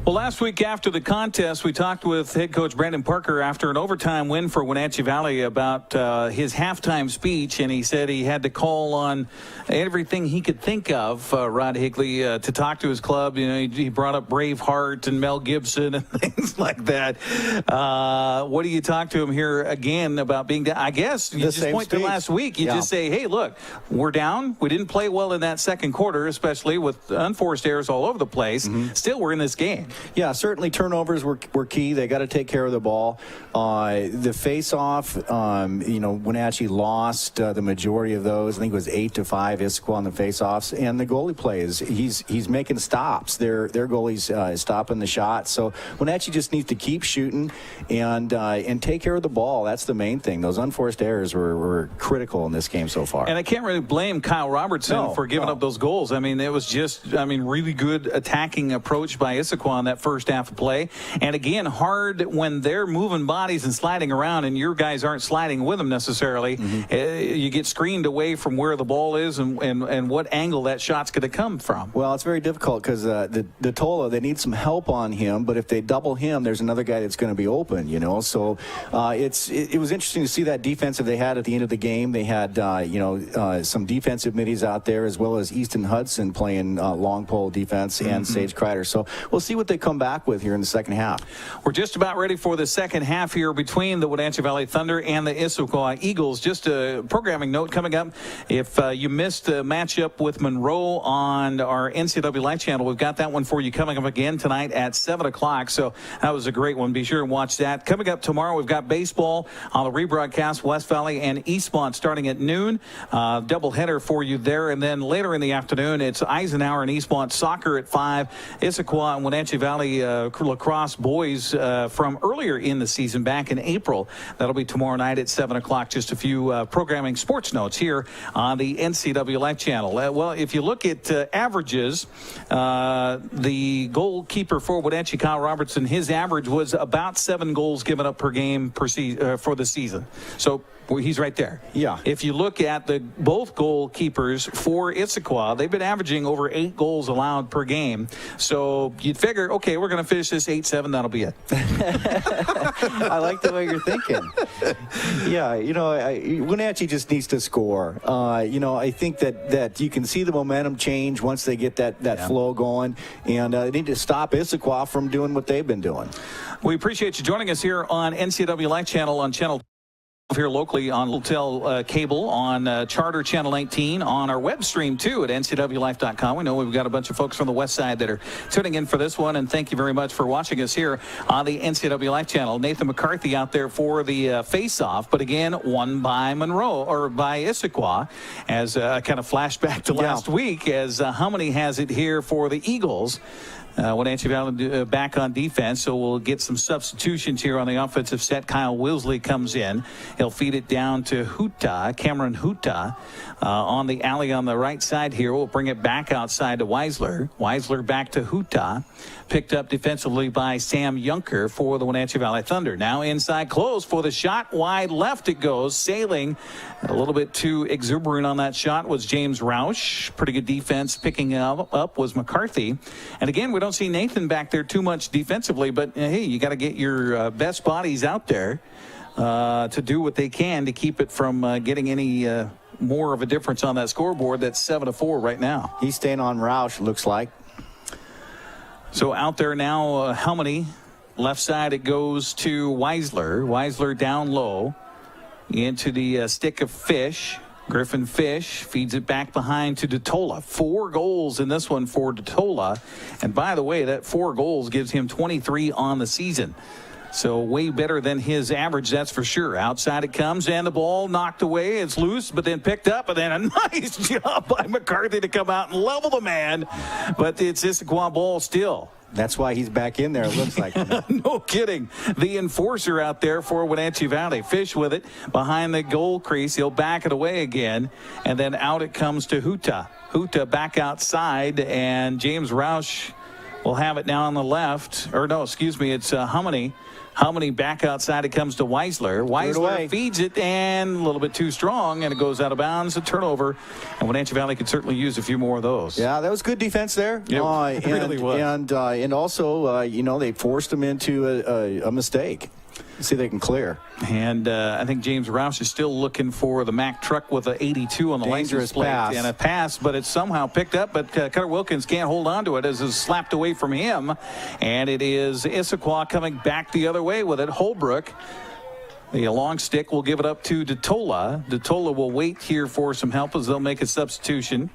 Well, last week after the contest, we talked with head coach Brandon Parker after an overtime win for Wenatchee Valley about his halftime speech, and he said he had to call on everything he could think of, Rod Higley, to talk to his club. You know, he brought up Braveheart and Mel Gibson and things like that. What do you talk to him here again about being down? I guess you just point to last week. You just say, hey, look, we're down. We didn't play well in that second quarter, especially with unforced errors all over the place. Still, we're in this game. Yeah, certainly turnovers were key. They got to take care of the ball. The face-off, Wenatchee lost the majority of those. I think it was 8-5 Issaquah on the face-offs. And the goalie plays, he's making stops. Their goalie's stopping the shot. So Wenatchee just needs to keep shooting and take care of the ball. That's the main thing. Those unforced errors were critical in this game so far. And I can't really blame Kyle Robertson for giving up those goals. I mean, it was just, really good attacking approach by Issaquah on that first half of play. And again, hard when they're moving bodies and sliding around and your guys aren't sliding with them necessarily. You get screened away from where the ball is and what angle that shot's going to come from. Well, it's very difficult because the Tola, they need some help on him, but if they double him, there's another guy that's going to be open, So it was interesting to see that defensive they had at the end of the game. They had, some defensive middies out there as well as Easton Hudson playing long pole defense and Sage Kreider. So we'll see what they come back with here in the second half. We're just about ready for the second half here between the Wenatchee Valley Thunder and the Issaquah Eagles. Just a programming note coming up. If you missed the matchup with Monroe on our NCW Live channel, we've got that one for you coming up again tonight at 7 o'clock. So that was a great one. Be sure and watch that. Coming up tomorrow, we've got baseball on the rebroadcast, West Valley and Eastmont starting at noon. Doubleheader for you there. And then later in the afternoon, it's Eisenhower and Eastmont soccer at 5. Issaquah and Wenatchee Valley lacrosse boys from earlier in the season back in April. That'll be tomorrow night at 7 o'clock. Just a few programming sports notes here on the NCW Live channel. Well, if you look at averages, the goalkeeper for Wenatchee, Kyle Robertson, his average was about 7 goals given up per game for the season. So he's right there. Yeah. If you look at both goalkeepers for Issaquah, they've been averaging over 8 goals allowed per game. So you'd figure, okay, we're going to finish this 8-7. That'll be it. I like the way you're thinking. Yeah, Wenatchee just needs to score. I think that you can see the momentum change once they get that flow going, and they need to stop Issaquah from doing what they've been doing. We appreciate you joining us here on NCW Live channel on channel here locally on Hotel Cable, on Charter Channel 19, on our web stream too at ncwlife.com. We know we've got a bunch of folks from the west side that are tuning in for this one, and thank you very much for watching us here on the NCW Life channel. Nathan McCarthy out there for the face-off, but again, won by Monroe, or by Issaquah, as a kind of flashback to last week, as Hominy has it here for the Eagles. Wenatchee Valley back on defense, so we'll get some substitutions here on the offensive set. Kyle Wilsley comes in. He'll feed it down to Cameron Huta, on the alley on the right side here. We'll bring it back outside to Weisler. Weisler back to Huta. Picked up defensively by Sam Yunker for the Wenatchee Valley Thunder. Now inside close for the shot. Wide left it goes. Sailing a little bit too exuberant on that shot was James Roush. Pretty good defense. Picking up was McCarthy. And again, we don't see Nathan back there too much defensively, but hey, you got to get your best bodies out there to do what they can to keep it from getting any more of a difference on that scoreboard. That's 7-4 right now. He's staying on Roush, looks like. So out there now, Helmany. Left side, it goes to Weisler. Weisler down low into the stick of Fish. Griffin Fish feeds it back behind to DeTola. 4 goals in this one for DeTola. And by the way, that 4 goals gives him 23 on the season. So way better than his average, that's for sure. Outside it comes, and the ball knocked away. It's loose, but then picked up, and then a nice job by McCarthy to come out and level the man. But it's Issaquah ball still. That's why he's back in there, it looks like. No kidding. The enforcer out there for Wenatchee Valley. Fish with it behind the goal crease. He'll back it away again, and then out it comes to Huta. Huta back outside, and James Roush will have it now on the left. Or no, excuse me, it's Hummany. Hummany back outside. It comes to Weisler. Weisler feeds it and a little bit too strong, and it goes out of bounds. A turnover. And Wenatchee Valley could certainly use a few more of those. Yeah, that was good defense there. It really was. And also, they forced him into a mistake. See if they can clear. And I think James Roush is still looking for the Mack truck with an 82 on the license plate and a pass, but it's somehow picked up. But Cutter Wilkins can't hold on to it as it's slapped away from him. And it is Issaquah coming back the other way with it. Holbrook, the long stick, will give it up to Detola. Detola will wait here for some help as they'll make a substitution.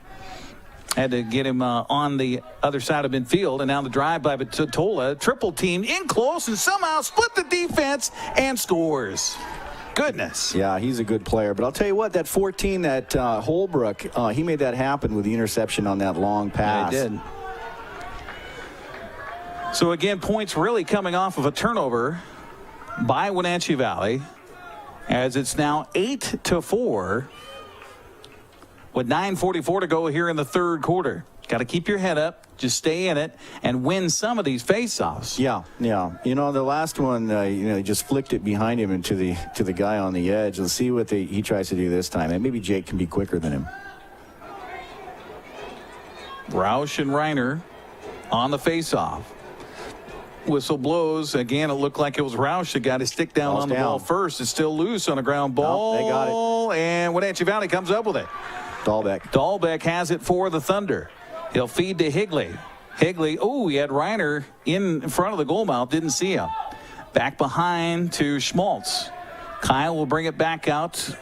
Had to get him on the other side of midfield, and now the drive by Totola, triple team in close, and somehow split the defense and scores. Goodness. Yeah, he's a good player. But I'll tell you what, that 14, that Holbrook, he made that happen with the interception on that long pass. Yeah, he did. So again, points really coming off of a turnover by Wenatchee Valley, as it's now 8-4. With 9:44 to go here in the third quarter. Got to keep your head up, just stay in it, and win some of these faceoffs. Yeah. The last one, he just flicked it behind him into the guy on the edge. Let's see what he tries to do this time, and maybe Jake can be quicker than him. Roush and Reiner on the faceoff. Whistle blows. Again, it looked like it was Roush that got his stick down on the ball first. It's still loose on a ground ball. They got it. And Wenatchee Valley comes up with it. Dahlbeck has it for the Thunder. He'll feed to Higley. Higley, he had Reiner in front of the goal mouth. Didn't see him. Back behind to Schmaltz. Kyle will bring it back out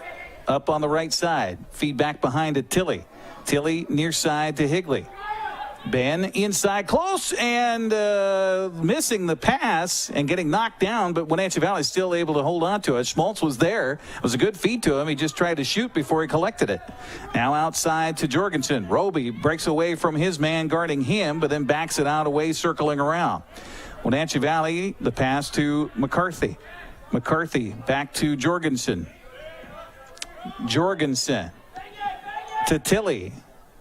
up on the right side. Feed back behind to Tilley. Tilley near side to Higley. Ben inside close and missing the pass and getting knocked down, but Wenatchee Valley still able to hold on to it. Schmaltz was there. It was a good feed to him. He just tried to shoot before he collected it. Now outside to Jorgensen. Roby breaks away from his man guarding him, but then backs it out away, circling around. Wenatchee Valley, the pass to McCarthy. McCarthy back to Jorgensen. Jorgensen to Tilley.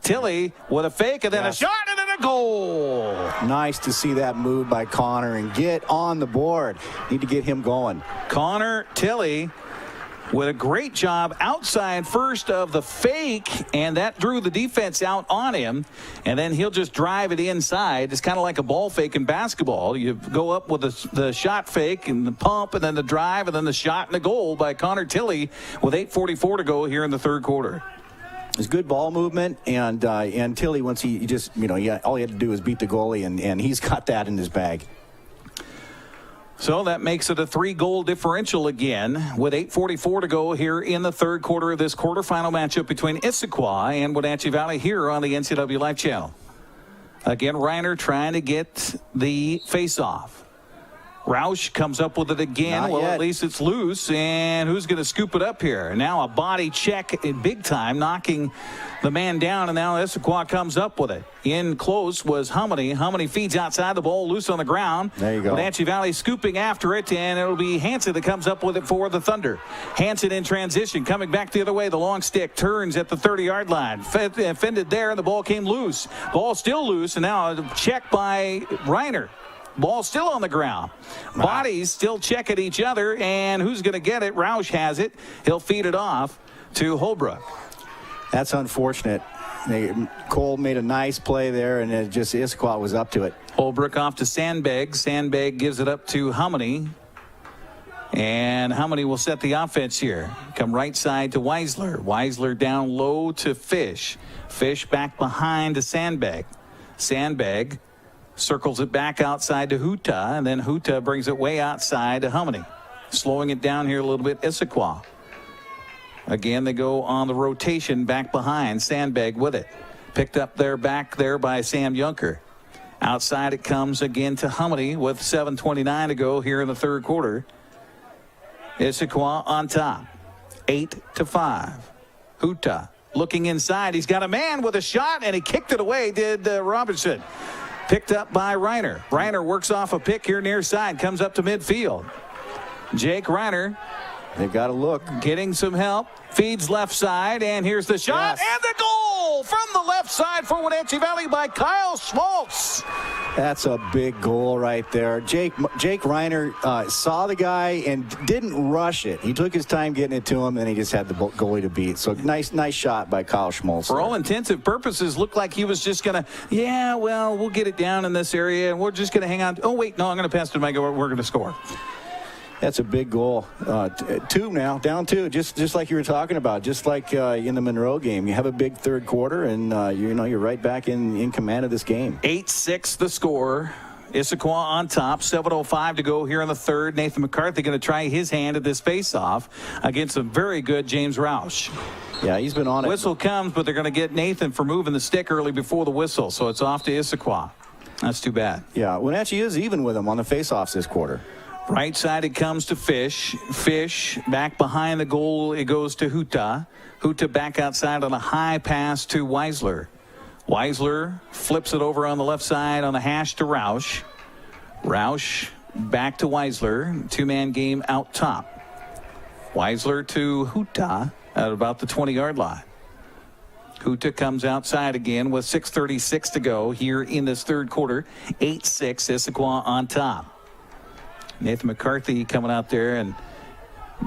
Tilley with a fake and then a shot and then a goal. Nice to see that move by Connor and get on the board. Need to get him going. Connor Tilley with a great job outside first of the fake, and that drew the defense out on him, and then he'll just drive it inside. It's kind of like a ball fake in basketball. You go up with the shot fake and the pump and then the drive and then the shot and the goal by Connor Tilley with 8:44 to go here in the third quarter. It's good ball movement, and Tilley, once he just, all he had to do was beat the goalie, and he's got that in his bag. So that makes it a 3-goal differential again with 8:44 to go here in the third quarter of this quarterfinal matchup between Issaquah and Wenatchee Valley here on the NCW Live Channel. Again, Reiner trying to get the face-off. Roush comes up with it again. Not well, yet. At least it's loose. And who's going to scoop it up here? Now a body check in big time, knocking the man down. And now Issaquah comes up with it. In close was Hummany. Hummany feeds outside, the ball loose on the ground. There you go. Wenatchee Valley scooping after it, and it'll be Hansen that comes up with it for the Thunder. Hansen in transition, coming back the other way. The long stick turns at the 30-yard line. Fended there, and the ball came loose. Ball still loose, and now a check by Reiner. Ball still on the ground. Bodies still checking each other, and who's going to get it? Roush has it. He'll feed it off to Holbrook. That's unfortunate. Cole made a nice play there, and it just Issaquah was up to it. Holbrook off to Sandbag. Sandbag gives it up to Hummany. And Hummany will set the offense here. Come right side to Weisler. Weisler down low to Fish. Fish back behind to Sandbag. Sandbag circles it back outside to Huta, and then Huta brings it way outside to Hummany. Slowing it down here a little bit, Issaquah. Again, they go on the rotation back behind. Sandbag with it. Picked up there back there by Sam Yunker. Outside it comes again to Hummany with 7:29 to go here in the third quarter. Issaquah on top. 8-5. Huta looking inside. He's got a man with a shot, and he kicked it away, did Robinson. Picked up by Reiner. Reiner works off a pick here near side, comes up to midfield. Jake Reiner They've got to look. Getting some help. Feeds left side, and here's the shot, Yes. and the goal from the left side for Wenatchee Valley by Kyle Schmaltz. That's a big goal right there. Jake Reiner saw the guy and didn't rush it. He took his time getting it to him, and he just had the goalie to beat. So nice shot by Kyle Schmaltz. For all intensive purposes, looked like he was just going to, we'll get it down in this area, and we're just going to hang on. Oh, wait, no, I'm going to pass to Mike. We're going to score. That's a big goal. 2 now, down 2, just like you were talking about, just like in the Monroe game. You have a big third quarter, and you're right back in command of this game. 8-6 the score. Issaquah on top. 7:05 to go here in the third. Nathan McCarthy going to try his hand at this face-off against a very good James Roush. Yeah, he's been on it. Whistle comes, but they're going to get Nathan for moving the stick early before the whistle, so it's off to Issaquah. That's too bad. Yeah, Wenatchee is even with him on the face-offs this quarter. Right side it comes to Fish. Fish back behind the goal. It goes to Huta. Huta back outside on a high pass to Weisler. Weisler flips it over on the left side on the hash to Roush. Roush back to Weisler. 2-man game out top. Weisler to Huta at about the 20-yard line. Huta comes outside again with 6:36 to go here in this third quarter. 8-6 Issaquah on top. Nathan McCarthy coming out there and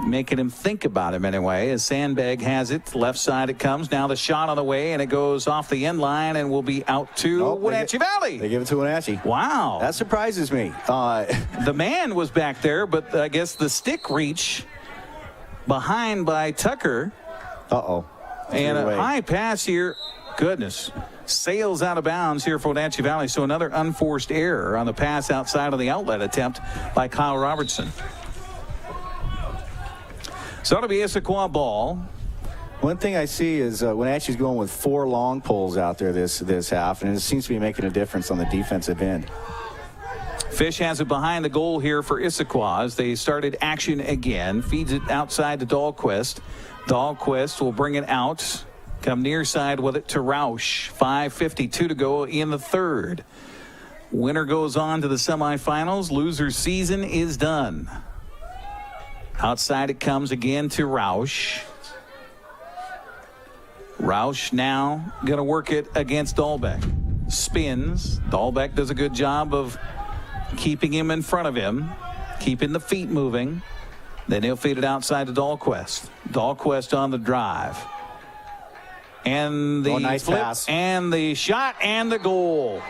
making him think about him anyway. As Sandbag has it, left side it comes. Now the shot on the way, and it goes off the end line and will be out to Wenatchee Valley. They give it to Wenatchee. Wow. That surprises me. The man was back there, but I guess the stick reach behind by Tucker. Uh-oh. And a high pass here. Goodness. Sails out of bounds here for Wenatchee Valley. So another unforced error on the pass outside of the outlet attempt by Kyle Robertson. So it'll be Issaquah ball. One thing I see is Wenatchee's going with 4 long poles out there this half, and it seems to be making a difference on the defensive end. Fish has it behind the goal here for Issaquah as they started action again. Feeds it outside to Dahlquist. Dahlquist will bring it out. Come near side with it to Roush. 5:52 to go in the third. Winner goes on to the semifinals. Loser's season is done. Outside it comes again to Roush. Roush now going to work it against Dahlbeck. Spins. Dahlbeck does a good job of keeping him in front of him, keeping the feet moving. Then he'll feed it outside to Dahlquist. Dahlquist on the drive. And the nice flip, pass. and the shot, and the goal.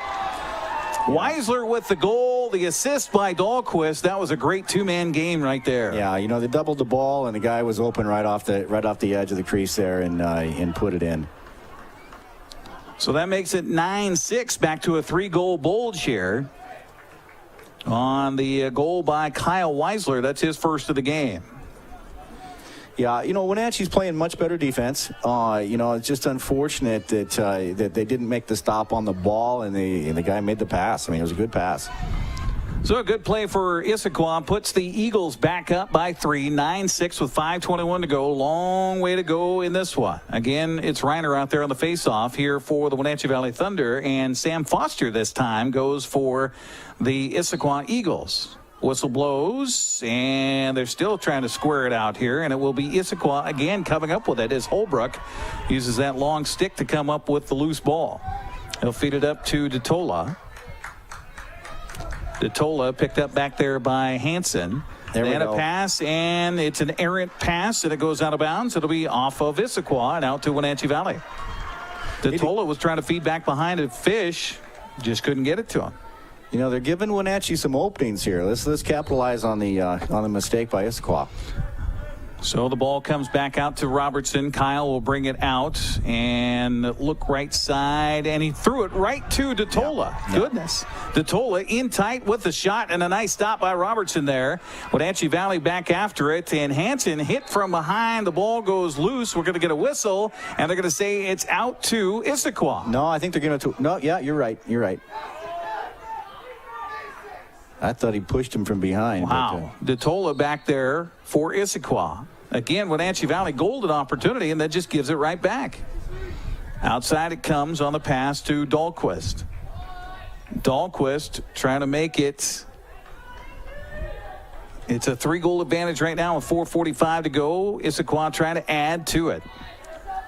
Weisler with the goal, the assist by Dahlquist. That was a great 2-man game right there. Yeah, they doubled the ball, and the guy was open right off the edge of the crease there, and put it in. So that makes it 9-6, back to a 3-goal bulge here. On the goal by Kyle Weisler, that's his first of the game. Yeah, Wenatchee's playing much better defense. It's just unfortunate that they didn't make the stop on the ball, and the guy made the pass. I mean, it was a good pass. So a good play for Issaquah puts the Eagles back up by 3, 9-6 with 5:21 to go. Long way to go in this one. Again, it's Reiner out there on the face-off here for the Wenatchee Valley Thunder, and Sam Foster this time goes for the Issaquah Eagles. Whistle blows, and they're still trying to square it out here, and it will be Issaquah again coming up with it as Holbrook uses that long stick to come up with the loose ball. He'll feed it up to DeTola. DeTola picked up back there by Hansen. Then a pass, and it's an errant pass, and it goes out of bounds. It'll be off of Issaquah and out to Wenatchee Valley. DeTola was trying to feed back behind a Fish, just couldn't get it to him. They're giving Wenatchee some openings here. Let's capitalize on the mistake by Issaquah. So the ball comes back out to Robertson. Kyle will bring it out and look right side, and he threw it right to DeTola. Yeah. Goodness. DeTola in tight with the shot, and a nice stop by Robertson there. Wenatchee Valley back after it, and Hansen hit from behind. The ball goes loose. We're going to get a whistle, and they're going to say it's out to Issaquah. No, I think they're going to. No, yeah, you're right. I thought he pushed him from behind. Wow. DeTola back there for Issaquah. Again, Wenatchee Valley golden opportunity, and that just gives it right back. Outside it comes on the pass to Dahlquist. Dahlquist trying to make it It's a 3-goal advantage right now with 4:45 to go. Issaquah trying to add to it.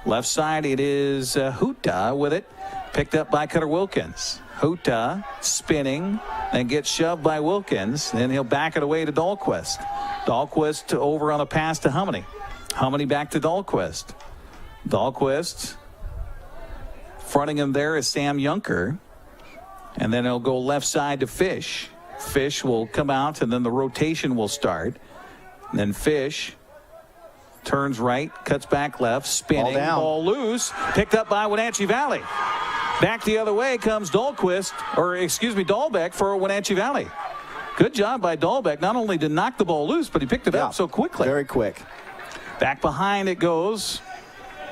Left side, it is Huta with it. Picked up by Cutter Wilkins. Huta spinning and gets shoved by Wilkins. Then he'll back it away to Dahlquist. Dahlquist over on a pass to Hummany. Hummany back to Dahlquist. Dahlquist fronting him there is Sam Junker. And then he'll go left side to Fish. Fish will come out and then the rotation will start. And then Fish turns right, cuts back left, spinning, ball loose, picked up by Wenatchee Valley. Back the other way comes Dahlbeck for Wenatchee Valley. Good job by Dahlbeck. Not only to knock the ball loose, but he picked it up so quickly. Very quick. Back behind it goes,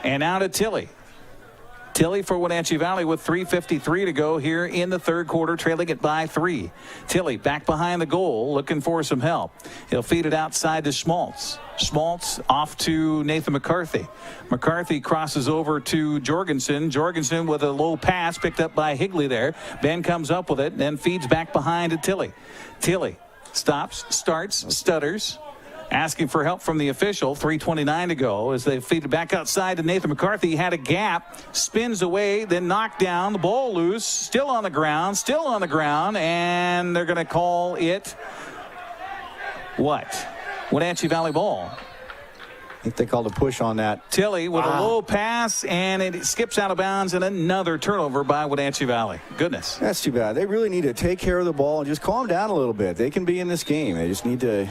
and out to Tilley. Tilley for Wenatchee Valley with 3:53 to go here in the third quarter, trailing it by 3. Tilley back behind the goal, looking for some help. He'll feed it outside to Schmaltz. Schmaltz off to Nathan McCarthy. McCarthy crosses over to Jorgensen. Jorgensen with a low pass picked up by Higley there. Ben comes up with it and then feeds back behind to Tilley. Tilley stops, starts, stutters. Asking for help from the official. 3:29 to go as they feed it back outside to Nathan McCarthy. He had a gap, spins away, then knocked down. The ball loose, still on the ground, and they're going to call it what? Wenatchee Valley ball. I think they called a push on that. Tilley with a low pass, and it skips out of bounds, and another turnover by Wenatchee Valley. Goodness. That's too bad. They really need to take care of the ball and just calm down a little bit. They can be in this game. They just need to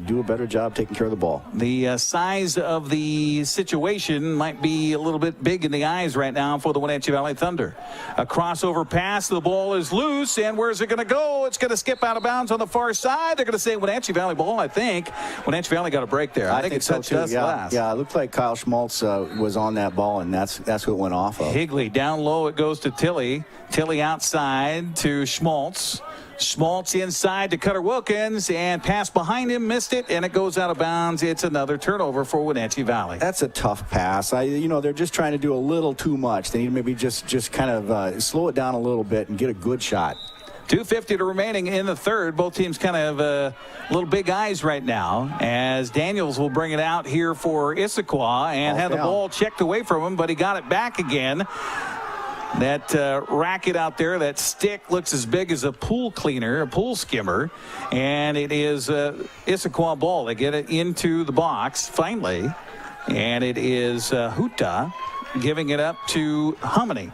do a better job taking care of the ball. The size of the situation might be a little bit big in the eyes right now for the Wenatchee Valley Thunder. A crossover pass. The ball is loose, and where's it going to go? It's going to skip out of bounds on the far side. They're going to say Wenatchee Valley ball, I think. Wenatchee Valley got a break there. I think it touched us last. Yeah, it looked like Kyle Schmaltz was on that ball, and that's what went off of. Higley down low. It goes to Tilley. Tilley outside to Schmaltz. Schmaltz inside to Cutter Wilkins, and pass behind him, missed it, and it goes out of bounds. It's another turnover for Wenatchee Valley. That's a tough pass. They're just trying to do a little too much. They need to maybe just kind of slow it down a little bit and get a good shot. 2:50 to remaining in the third. Both teams kind of little big eyes right now as Daniels will bring it out here for Issaquah and had the ball checked away from him, but he got it back again. That racket out there, that stick looks as big as a pool cleaner, a pool skimmer, and it is Issaquah ball. They get it into the box finally, and it is Huta giving it up to Hummany.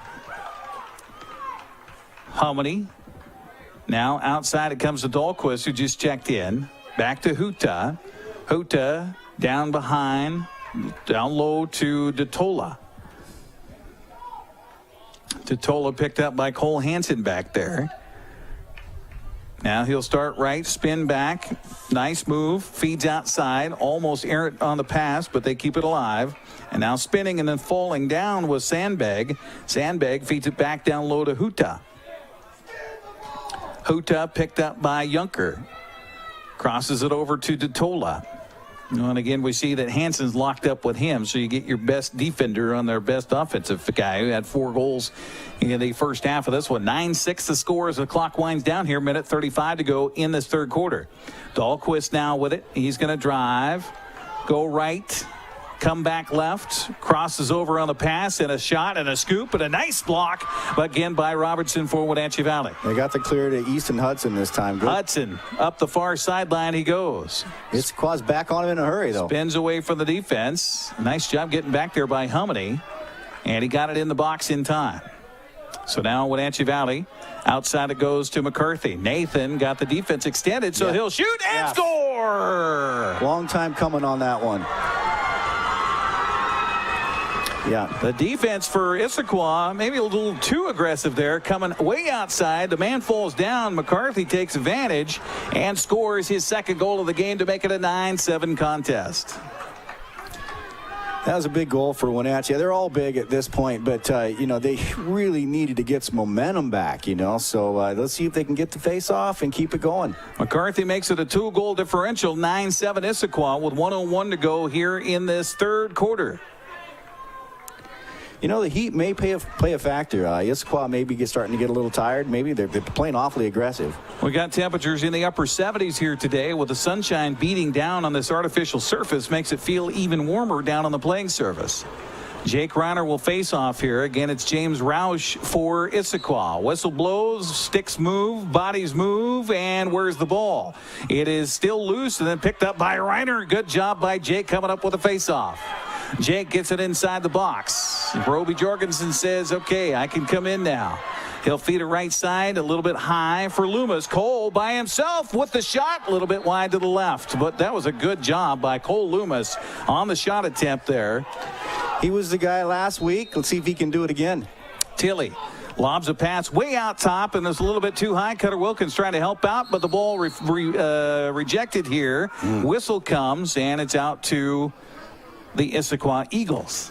Hummany. Now outside it comes to Dahlquist, who just checked in. Back to Huta. Huta down behind, down low to Detola. Detola picked up by Cole Hansen back there. Now he'll start right, spin back. Nice move, feeds outside, almost errant on the pass, but they keep it alive. And now spinning and then falling down was Sandbag. Sandbag feeds it back down low to Huta. Huta picked up by Junker. Crosses it over to Detola. And again, we see that Hansen's locked up with him, so you get your best defender on their best offensive guy who had 4 goals in the first half of this one. 9-6 the score as the clock winds down here. 1:35 to go in this third quarter. Dahlquist now with it. He's going to drive, go right, come back left, crosses over on the pass, and a shot and a scoop and a nice block, but again by Robertson for Wenatchee Valley. They got the clear to Easton Hudson this time. Good. Hudson up the far sideline he goes. Issaquah's back on him in a hurry, though. Spins away from the defense. Nice job getting back there by Hummany, and he got it in the box in time. So now Wenatchee Valley, outside it goes to McCarthy. Nathan got the defense extended, so he'll shoot and score! Long time coming on that one. Yeah. The defense for Issaquah, maybe a little too aggressive there, coming way outside. The man falls down. McCarthy takes advantage and scores his second goal of the game to make it a 9-7 contest. That was a big goal for Wenatchee. They're all big at this point, but, they really needed to get some momentum back, So let's see if they can get the face-off and keep it going. McCarthy makes it a 2-goal differential, 9-7 Issaquah with 1:01 to go here in this third quarter. the heat may play a factor. Issaquah maybe starting to get a little tired. Maybe they're playing awfully aggressive. We got temperatures in the upper 70s here today, with the sunshine beating down on this artificial surface makes it feel even warmer down on the playing surface. Jake Reiner will face off here. Again, it's James Roush for Issaquah. Whistle blows, sticks move, bodies move, and where's the ball? It is still loose and then picked up by Reiner. Good job by Jake coming up with a face-off. Jake gets it inside the box. Roby Jorgensen says, okay, I can come in now. He'll feed it right side, a little bit high for Loomis. Cole by himself with the shot, a little bit wide to the left. But that was a good job by Cole Loomis on the shot attempt there. He was the guy last week. Let's see if he can do it again. Tilly lobs a pass way out top, and it's a little bit too high. Cutter Wilkins trying to help out, but the ball rejected here. Whistle comes, and it's out to the Issaquah Eagles.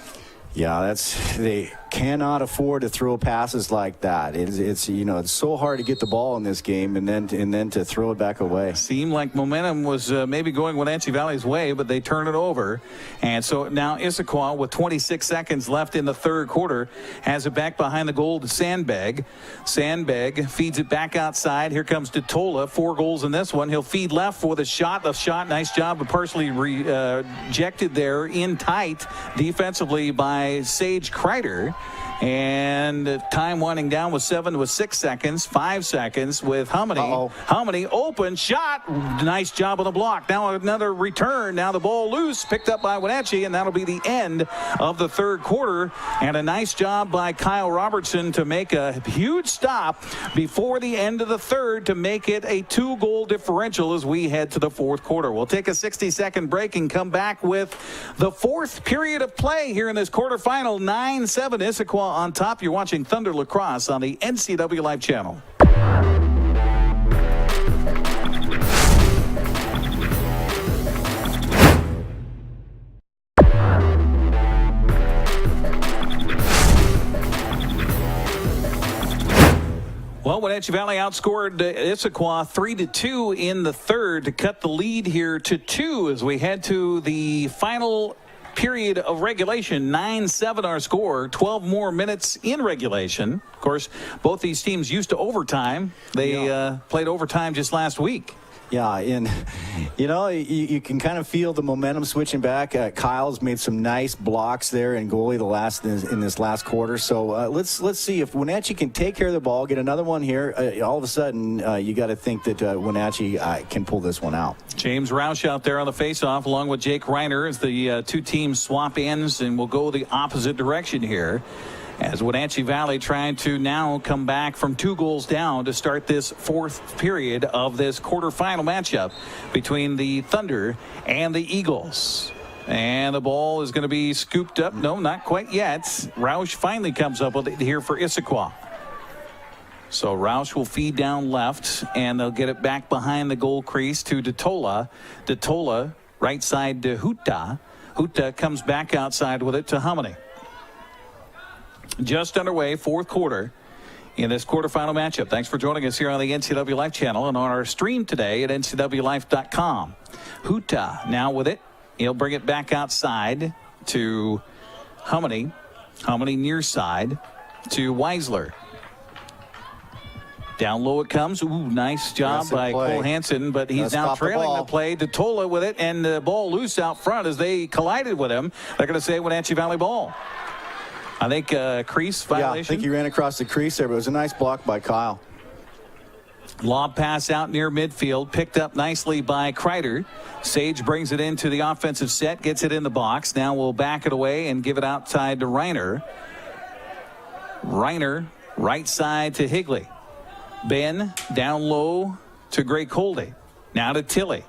Yeah, they cannot afford to throw passes like that. It's so hard to get the ball in this game and then to throw it back away. Seemed like momentum was maybe going Wenatchee Valley's way, but they turn it over. And so now Issaquah, with 26 seconds left in the third quarter, has it back behind the goal to Sandbag. Sandbag feeds it back outside. Here comes DeTola. 4 goals in this one. He'll feed left with a shot. The shot, nice job, but partially rejected there in tight defensively by Sage Kreider. And time winding down with 6 seconds, 5 seconds with Hummany. Hummany open shot. Nice job on the block. Now another return. Now the ball loose, picked up by Wenatchee, and that'll be the end of the third quarter. And a nice job by Kyle Robertson to make a huge stop before the end of the third to make it a 2-goal differential as we head to the fourth quarter. We'll take a 60-second break and come back with the fourth period of play here in this quarterfinal. 9-7 Issaquah on top. You're watching Thunder Lacrosse on the NCW Live channel. Well, Wenatchee Valley outscored Issaquah 3-2 in the third to cut the lead here to 2 as we head to the final period of regulation. 9-7 our score. 12 more minutes in regulation. Of course, both these teams used to overtime. They played overtime just last week. Yeah, and you can kind of feel the momentum switching back. Kyle's made some nice blocks there in goalie in this last quarter. So let's see if Wenatchee can take care of the ball, get another one here. All of a sudden, you got to think that Wenatchee can pull this one out. James Roush out there on the faceoff, along with Jake Reiner, as the two teams swap ends and will go the opposite direction here, as Wenatchee Valley trying to now come back from 2 goals down to start this fourth period of this quarterfinal matchup between the Thunder and the Eagles. And the ball is going to be scooped up. No, not quite yet. Roush finally comes up with it here for Issaquah. So Roush will feed down left, and they'll get it back behind the goal crease to DeTola. DeTola right side to Huta. Huta comes back outside with it to Hummany. Just underway, fourth quarter in this quarterfinal matchup. Thanks for joining us here on the NCW Live channel and on our stream today at ncwlife.com. Huta now with it. He'll bring it back outside to Hummany. Hummany near side to Weisler. Down low it comes. Ooh, nice job by Cole Hansen, but he's now trailing the play. DeTola with it, and the ball loose out front as they collided with him. They're going to say Wenatchee Valley ball. I think crease violation. Yeah, I think he ran across the crease there, but it was a nice block by Kyle. Lob pass out near midfield, picked up nicely by Kreider. Sage brings it into the offensive set, gets it in the box. Now we'll back it away and give it outside to Reiner. Reiner, right side to Higley. Ben down low to Gray Coldy. Now to Tilly.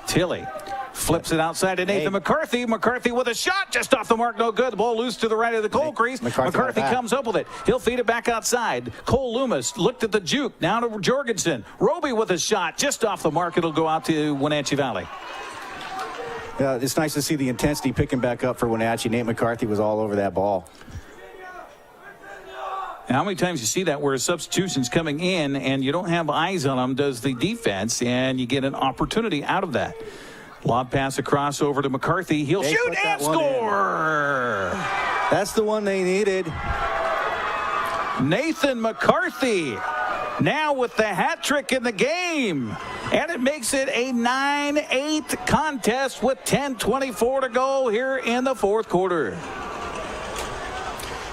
Tilly flips it outside to Nathan McCarthy. McCarthy with a shot just off the mark. No good. The ball loose to the right of the goal crease. McCarthy comes up with it. He'll feed it back outside. Cole Loomis looked at the juke. Now to Jorgensen. Roby with a shot just off the mark. It'll go out to Wenatchee Valley. Yeah, it's nice to see the intensity picking back up for Wenatchee. Nate McCarthy was all over that ball. And how many times you see that where a substitution's coming in and you don't have eyes on them, does the defense, and you get an opportunity out of that. Lob pass across over to McCarthy. He'll shoot and score. That's the one they needed. Nathan McCarthy now with the hat trick in the game. And it makes it a 9-8 contest with 10:24 to go here in the fourth quarter.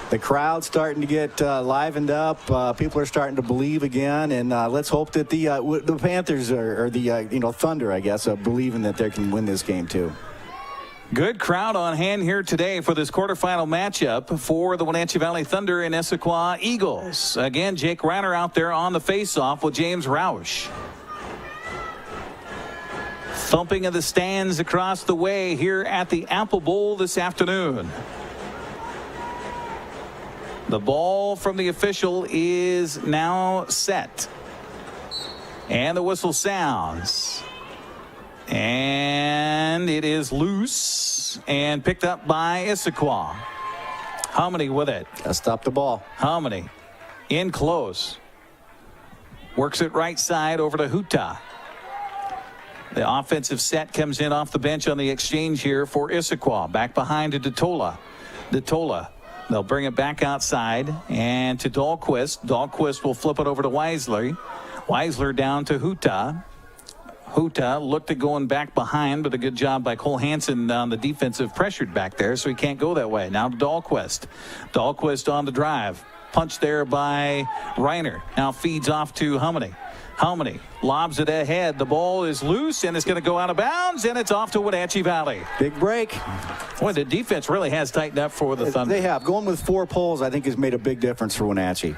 The crowd's starting to get livened up. People are starting to believe again, and let's hope that the Panthers or the Thunder, I guess, are believing that they can win this game too. Good crowd on hand here today for this quarterfinal matchup for the Wenatchee Valley Thunder and Issaquah Eagles. Again, Jake Reiner out there on the faceoff with James Roush. Thumping of the stands across the way here at the Apple Bowl this afternoon. The ball from the official is now set. And the whistle sounds. And it is loose and picked up by Issaquah. Hominy with it. Stop the ball. Hominy in close. Works it right side over to Huta. The offensive set comes in off the bench on the exchange here for Issaquah. Back behind to Detola. They'll bring it back outside and to Dahlquist. Dahlquist will flip it over to Weisler. Weisler down to Huta. Huta looked at going back behind, but a good job by Cole Hansen on the defensive pressured back there, so he can't go that way. Now to Dahlquist. Dahlquist on the drive. Punch there by Reiner. Now feeds off to Hominy. Hominy lobs it ahead. The ball is loose, and it's going to go out of bounds, and it's off to Wenatchee Valley. Big break. Boy, the defense really has tightened up for the Thunder. They have. Going with 4 poles, I think, has made a big difference for Wenatchee.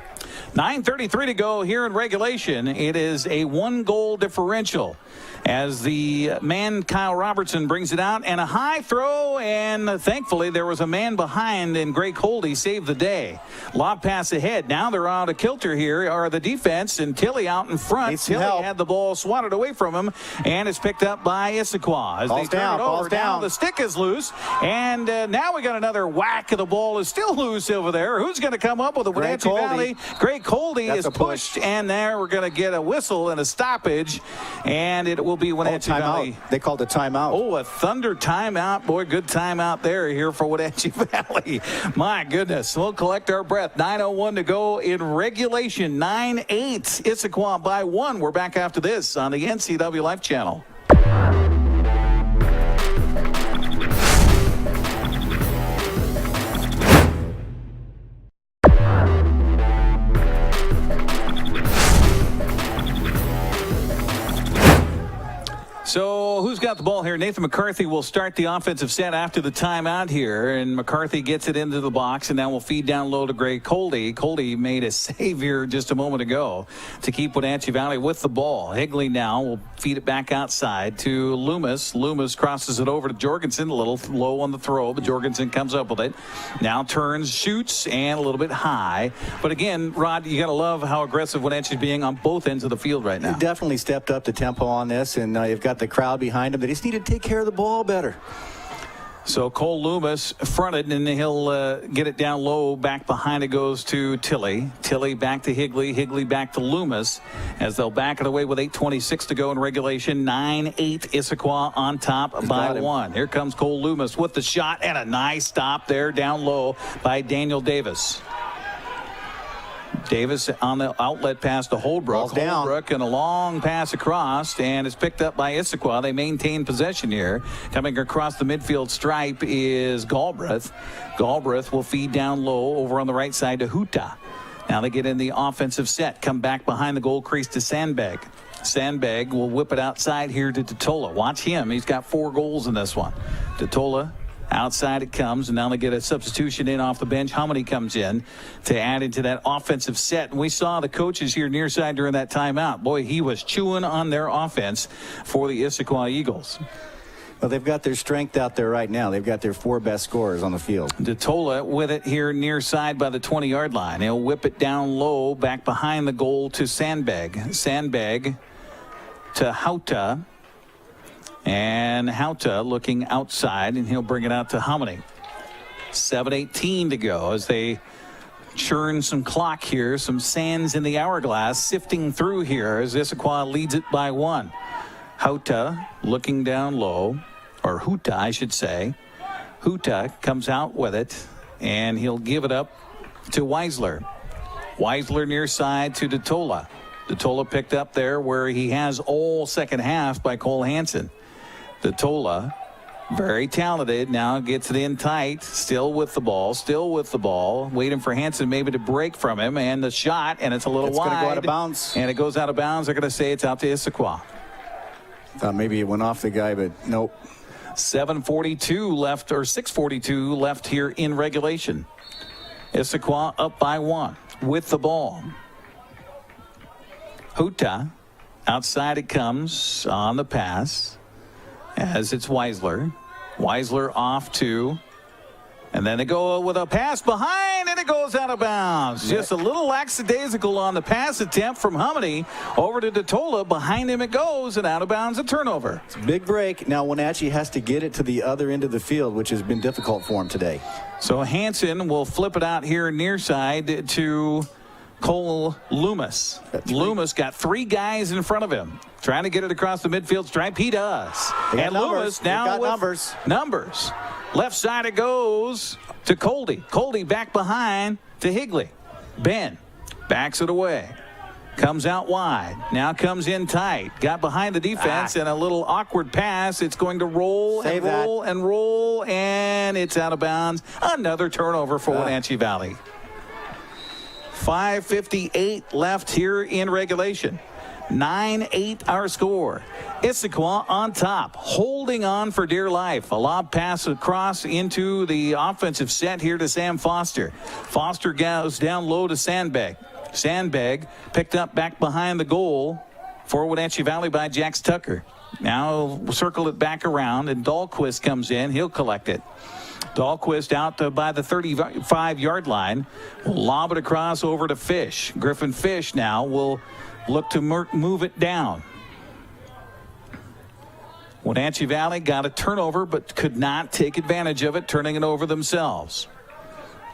9:33 to go here in regulation. It is a 1-goal differential as the man Kyle Robertson brings it out, and a high throw, and thankfully there was a man behind, and Greg Holdy saved the day. Lob pass ahead. Now they're out of kilter here, are the defense, and Tilly out in front. Tilly had the ball swatted away from him, and it's picked up by Issaquah. As Ball's they turn down, it over, ball's down. the stick is loose, and now we got another whack, and the ball is still loose over there. Who's going to come up with a Wenatchee Valley? Greg Holdy is pushed, and there we're going to get a whistle and a stoppage, and it will be Wenatchee Valley. They called a timeout. Oh, a Thunder timeout. Boy, good timeout there here for Wenatchee Valley. My goodness. We'll collect our breath. 9:01 to go in regulation. 9-8. Issaquah by 1. We're back after this on the NCW Life Channel. So who's got the ball here? Nathan McCarthy will start the offensive set after the timeout here, and McCarthy gets it into the box, and now we'll feed down low to Greg Coldy. Coldy made a save here just a moment ago to keep Wenatchee Valley with the ball. Higley now will feed it back outside to Loomis. Loomis crosses it over to Jorgensen, a little low on the throw, but Jorgensen comes up with it. Now turns, shoots, and a little bit high. But again, Rod, you got to love how aggressive Wenatchee's being on both ends of the field right now. He definitely stepped up the tempo on this, and you've got the crowd behind him. They just need to take care of the ball better. So Cole Loomis fronted, and he'll get it down low. Back behind it goes to Tilly. Tilly back to Higley. Higley back to Loomis as they'll back it away with 8:26 to go in regulation. 9-8 Issaquah on top by 1. Here comes Cole Loomis with the shot, and a nice stop there down low by Daniel Davis. Davis on the outlet pass to Holbrook. Holbrook and a long pass across, and it's picked up by Issaquah. They maintain possession here. Coming across the midfield stripe is Galbraith. Galbraith will feed down low over on the right side to Huta. Now they get in the offensive set. Come back behind the goal crease to Sandbag. Sandbag will whip it outside here to Detola. Watch him. He's got 4 goals in this one. Detola. Outside it comes, and now they get a substitution in off the bench. Hominy comes in to add into that offensive set. And we saw the coaches here near side during that timeout. Boy, he was chewing on their offense for the Issaquah Eagles. Well, they've got their strength out there right now. They've got their 4 best scorers on the field. Detola with it here near side by the 20-yard line. He'll whip it down low back behind the goal to Sandbag. Sandbag to Hauta. And Hauta looking outside, and he'll bring it out to Hominy. 7:18 to go as they churn some clock here, some sands in the hourglass sifting through here as Issaquah leads it by 1. Hauta looking down low, or Huta, I should say. Huta comes out with it, and he'll give it up to Weisler. Weisler near side to DeTola. DeTola picked up there where he has all second half by Cole Hansen. DeTola, very talented, now gets it in tight, still with the ball, waiting for Hansen maybe to break from him, and the shot, and it's a little wide. It's going to go out of bounds. And it goes out of bounds. They're going to say it's out to Issaquah. Thought maybe it went off the guy, but nope. 7:42 left, or 6:42 left here in regulation. Issaquah up by 1 with the ball. Huta, outside it comes on the pass as it's Weisler. Weisler off to, and then they go with a pass behind, and it goes out of bounds. Just a little lackadaisical on the pass attempt from Hummany over to DeTola. Behind him it goes, and out of bounds, a turnover. It's a big break. Now Wenatchee has to get it to the other end of the field, which has been difficult for him today. So Hansen will flip it out here near side to Cole Loomis. Loomis got 3 guys in front of him, trying to get it across the midfield stripe. He does. And Loomis now with numbers. Left side it goes to Coldy. Coldy back behind to Higley. Ben backs it away. Comes out wide. Now comes in tight. Got behind the defense and a little awkward pass. It's going to roll and roll and roll, and it's out of bounds. Another turnover for Wenatchee Valley. 5:58 left here in regulation. 9-8 our score. Issaquah on top, holding on for dear life. A lob pass across into the offensive set here to Sam Foster. Foster goes down low to Sandbag. Sandbag picked up back behind the goal for Wenatchee Valley by Jax Tucker. Now we'll circle it back around, and Dahlquist comes in. He'll collect it. Dahlquist out by the 35-yard line. Will lob it across over to Fish. Griffin Fish now will look to move it down. Wenatchee Valley got a turnover but could not take advantage of it, turning it over themselves.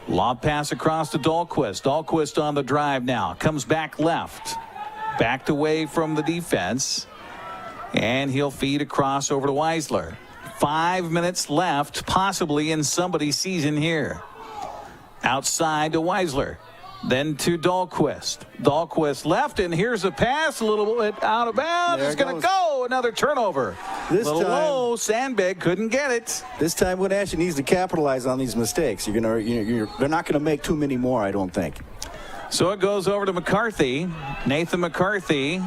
Lob pass across to Dahlquist. Dahlquist on the drive now. Comes back left. Backed away from the defense. And he'll feed across over to Weisler. 5 minutes left, possibly in somebody's season here. Outside to Weisler. Then to Dahlquist. Dahlquist left, and here's a pass, a little bit out of bounds. It's going to go. Another turnover. This little time, low. Sandbag couldn't get it. This time, Wenatchee needs to capitalize on these mistakes. They're not going to make too many more, I don't think. So it goes over to McCarthy. Nathan McCarthy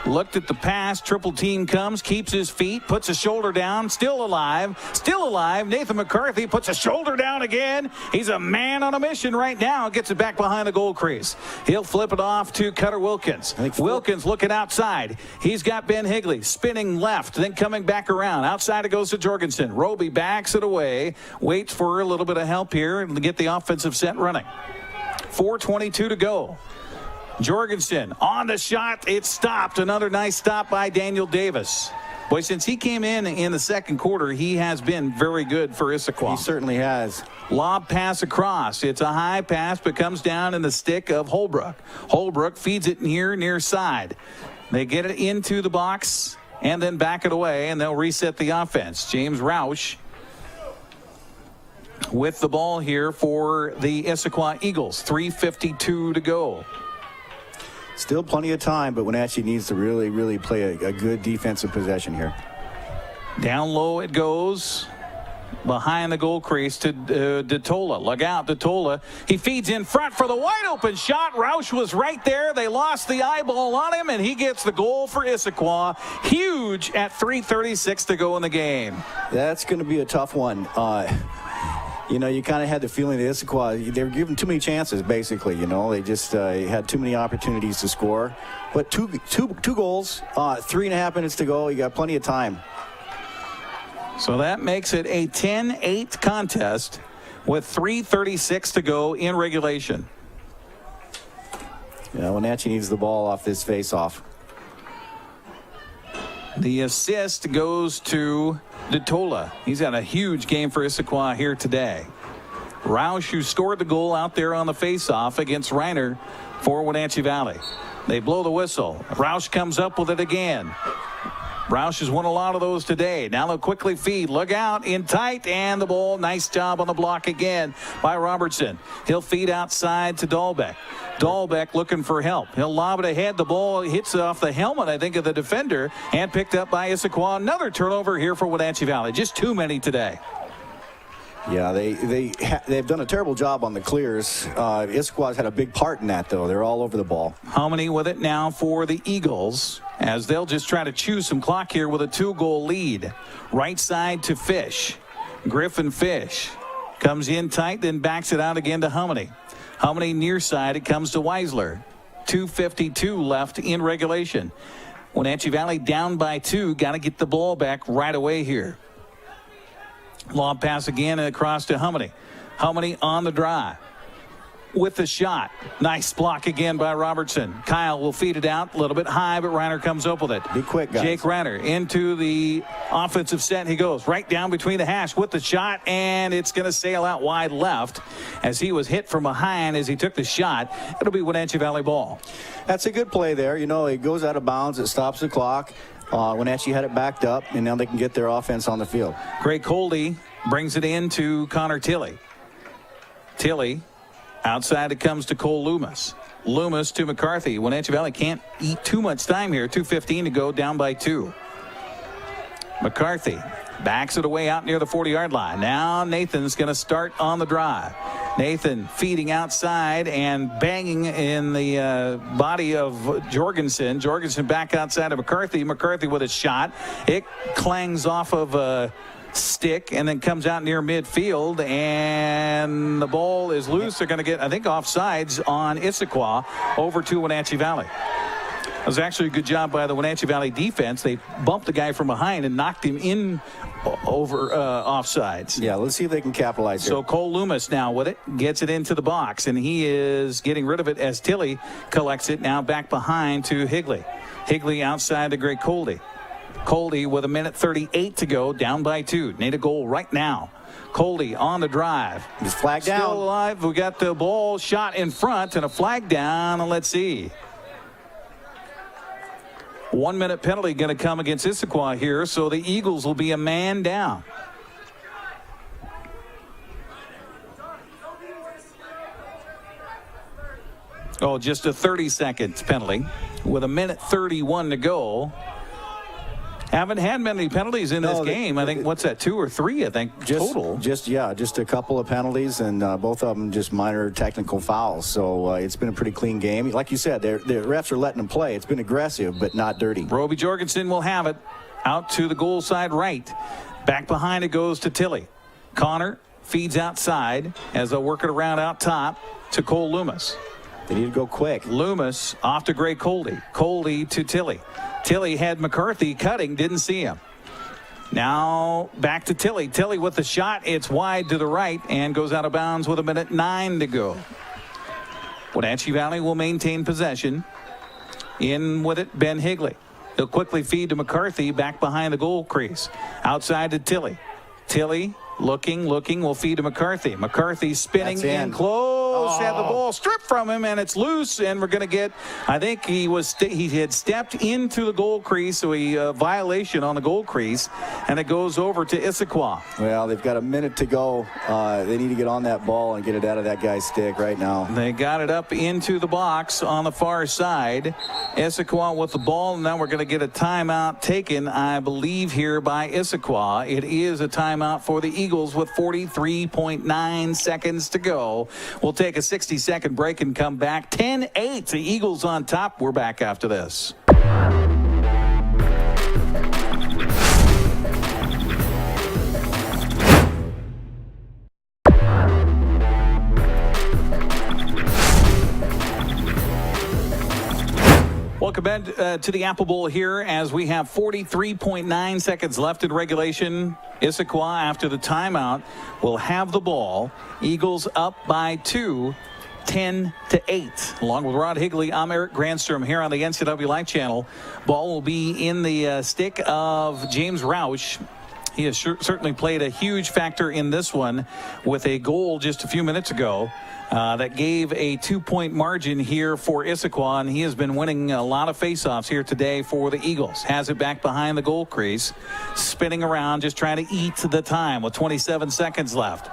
looked at the pass. Triple team comes, keeps his feet, puts a shoulder down. Still alive. Still alive. Nathan McCarthy puts a shoulder down again. He's a man on a mission right now. Gets it back behind the goal crease. He'll flip it off to Cutter Wilkins. Wilkins looking outside. He's got Ben Higley spinning left, then coming back around. Outside it goes to Jorgensen. Roby backs it away. Waits for a little bit of help here and get the offensive set running. 4:22 to go. Jorgensen on the shot. It's stopped. Another nice stop by Daniel Davis. Boy, since he came in the second quarter, he has been very good for Issaquah. He certainly has. Lob pass across. It's a high pass, but comes down in the stick of Holbrook. Holbrook feeds it in here near side. They get it into the box and then back it away, and they'll reset the offense. James Roush with the ball here for the Issaquah Eagles. 3:52 to go. Still plenty of time, but Wenatchee needs to really, really play a good defensive possession here. Down low it goes. Behind the goal crease to DeTola. Look out, DeTola. He feeds in front for the wide open shot. Roush was right there. They lost the eyeball on him, and he gets the goal for Issaquah. Huge at 3:36 to go in the game. That's going to be a tough one. You kind of had the feeling that Issaquah, they were given too many chances, basically. They just had too many opportunities to score. But two goals, 3.5 minutes to go. You got plenty of time. So that makes it a 10-8 contest with 3:36 to go in regulation. Wenatchee needs the ball off this face-off. The assist goes to DeTola. He's had a huge game for Issaquah here today. Roush, who scored the goal out there on the faceoff against Reiner for Wenatchee Valley. They blow the whistle. Roush comes up with it again. Roush has won a lot of those today. Now they'll quickly feed. Look out in tight, and the ball. Nice job on the block again by Robertson. He'll feed outside to Dahlbeck. Dahlbeck looking for help. He'll lob it ahead. The ball hits off the helmet, I think, of the defender, and picked up by Issaquah. Another turnover here for Wenatchee Valley. Just too many today. Yeah, they've done a terrible job on the clears. Issaquah's had a big part in that, though. They're all over the ball. Hominy with it now for the Eagles, as they'll just try to chew some clock here with a 2-goal lead. Right side to Fish. Griffin Fish comes in tight, then backs it out again to Hominy. Hominy near side, it comes to Weisler. 2:52 left in regulation. Wenatchee Valley down by 2. Got to get the ball back right away here. Lob pass again and across to Hominy. Hominy on the drive with the shot. Nice block again by Robertson. Kyle will feed it out a little bit high, but Reiner comes up with it. Be quick, guys. Jake Reiner into the offensive set. He goes right down between the hash with the shot, and it's going to sail out wide left as he was hit from behind as he took the shot. It'll be Wenatchee Valley ball. That's a good play there. You know, it goes out of bounds. It stops the clock. Wenatchee had it backed up, and now they can get their offense on the field. Greg Coldy brings it in to Connor Tilley. Tilley outside, it comes to Cole Loomis. Loomis to McCarthy. Wenatchee Valley can't eat too much time here. 2:15 to go, down by 2. McCarthy backs it away out near the 40-yard line. Now Nathan's going to start on the drive. Nathan feeding outside and banging in the body of Jorgensen. Jorgensen back outside of McCarthy. McCarthy with a shot. It clangs off of a stick and then comes out near midfield, and the ball is loose. They're going to get, I think, offsides on Issaquah over to Wenatchee Valley. It was actually a good job by the Wenatchee Valley defense. They bumped the guy from behind and knocked him in over offsides. Yeah, let's see if they can capitalize here. So Cole Loomis now with it, gets it into the box, and he is getting rid of it as Tilley collects it now back behind to Higley. Higley outside to Greg Coldy. Coldy with 1:38 to go, down by 2. Need a goal right now. Coldy on the drive. He's flagged down. Still alive. We got the ball shot in front and a flag down, and let's see. 1 minute penalty going to come against Issaquah here, so the Eagles will be a man down. Oh, just a 30-second penalty with 1:31 to go. Haven't had many penalties in this game. I think, what's that, 2 or 3, I think, total? Just a couple of penalties, and both of them just minor technical fouls. So it's been a pretty clean game. Like you said, the refs are letting them play. It's been aggressive, but not dirty. Roby Jorgensen will have it out to the goal side right. Back behind it goes to Tilley. Connor feeds outside as they'll work it around out top to Cole Loomis. They need to go quick. Loomis off to Greg Coldy. Coldy to Tilley. Tilley had McCarthy cutting, didn't see him. Now back to Tilley. Tilley with the shot. It's wide to the right and goes out of bounds with 1:09 to go. Wenatchee Valley will maintain possession. In with it, Ben Higley. He'll quickly feed to McCarthy back behind the goal crease. Outside to Tilley. Tilley looking, will feed to McCarthy. McCarthy spinning in close. Had the ball stripped from him, and it's loose, and we're going to get, I think he had stepped into the goal crease, so a violation on the goal crease, and it goes over to Issaquah. Well, they've got a minute to go. They need to get on that ball and get it out of that guy's stick right now. They got it up into the box on the far side. Issaquah with the ball, and now we're going to get a timeout taken, I believe, here by Issaquah. It is a timeout for the Eagles with 43.9 seconds to go. We'll take a 60-second break and come back. 10-8, the Eagles on top. We're back after this. Welcome back to the Apple Bowl here as we have 43.9 seconds left in regulation. Issaquah, after the timeout, will have the ball. Eagles up by 2, 10-8. Along with Rod Higley, I'm Eric Grandstrom here on the NCW Live Channel. Ball will be in the stick of James Roush He has certainly played a huge factor in this one with a goal just a few minutes ago that gave a 2-point margin here for Issaquah, and he has been winning a lot of faceoffs here today for the Eagles. Has it back behind the goal crease, spinning around, just trying to eat the time with 27 seconds left.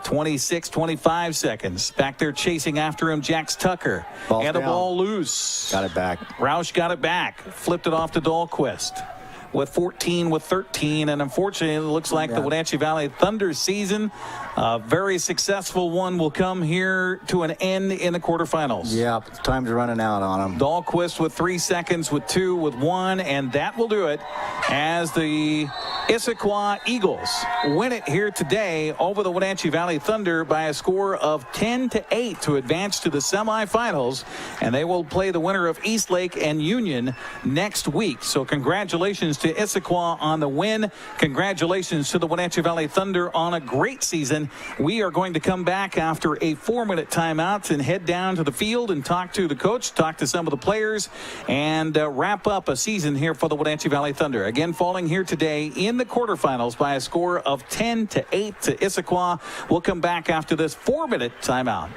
25 seconds. Back there chasing after him, Jax Tucker. Ball's and the down. ball loose. Got it back. Roush got it back. Flipped it off to Dahlquist with 14 with 13, and unfortunately it looks like the Wenatchee Valley Thunder season, a very successful one, will come here to an end in the quarterfinals. Yeah, time's running out on him. Dahlquist with 3 seconds, with 2, with 1, and that will do it as the Issaquah Eagles win it here today over the Wenatchee Valley Thunder by a score of 10-8 to advance to the semifinals, and they will play the winner of Eastlake and Union next week. So congratulations to Issaquah on the win. Congratulations to the Wenatchee Valley Thunder on a great season. We are going to come back after a 4-minute timeout and head down to the field and talk to the coach, talk to some of the players, and wrap up a season here for the Wenatchee Valley Thunder. Again, falling here today in the quarterfinals by a score of 10-8 to Issaquah. We'll come back after this 4-minute timeout.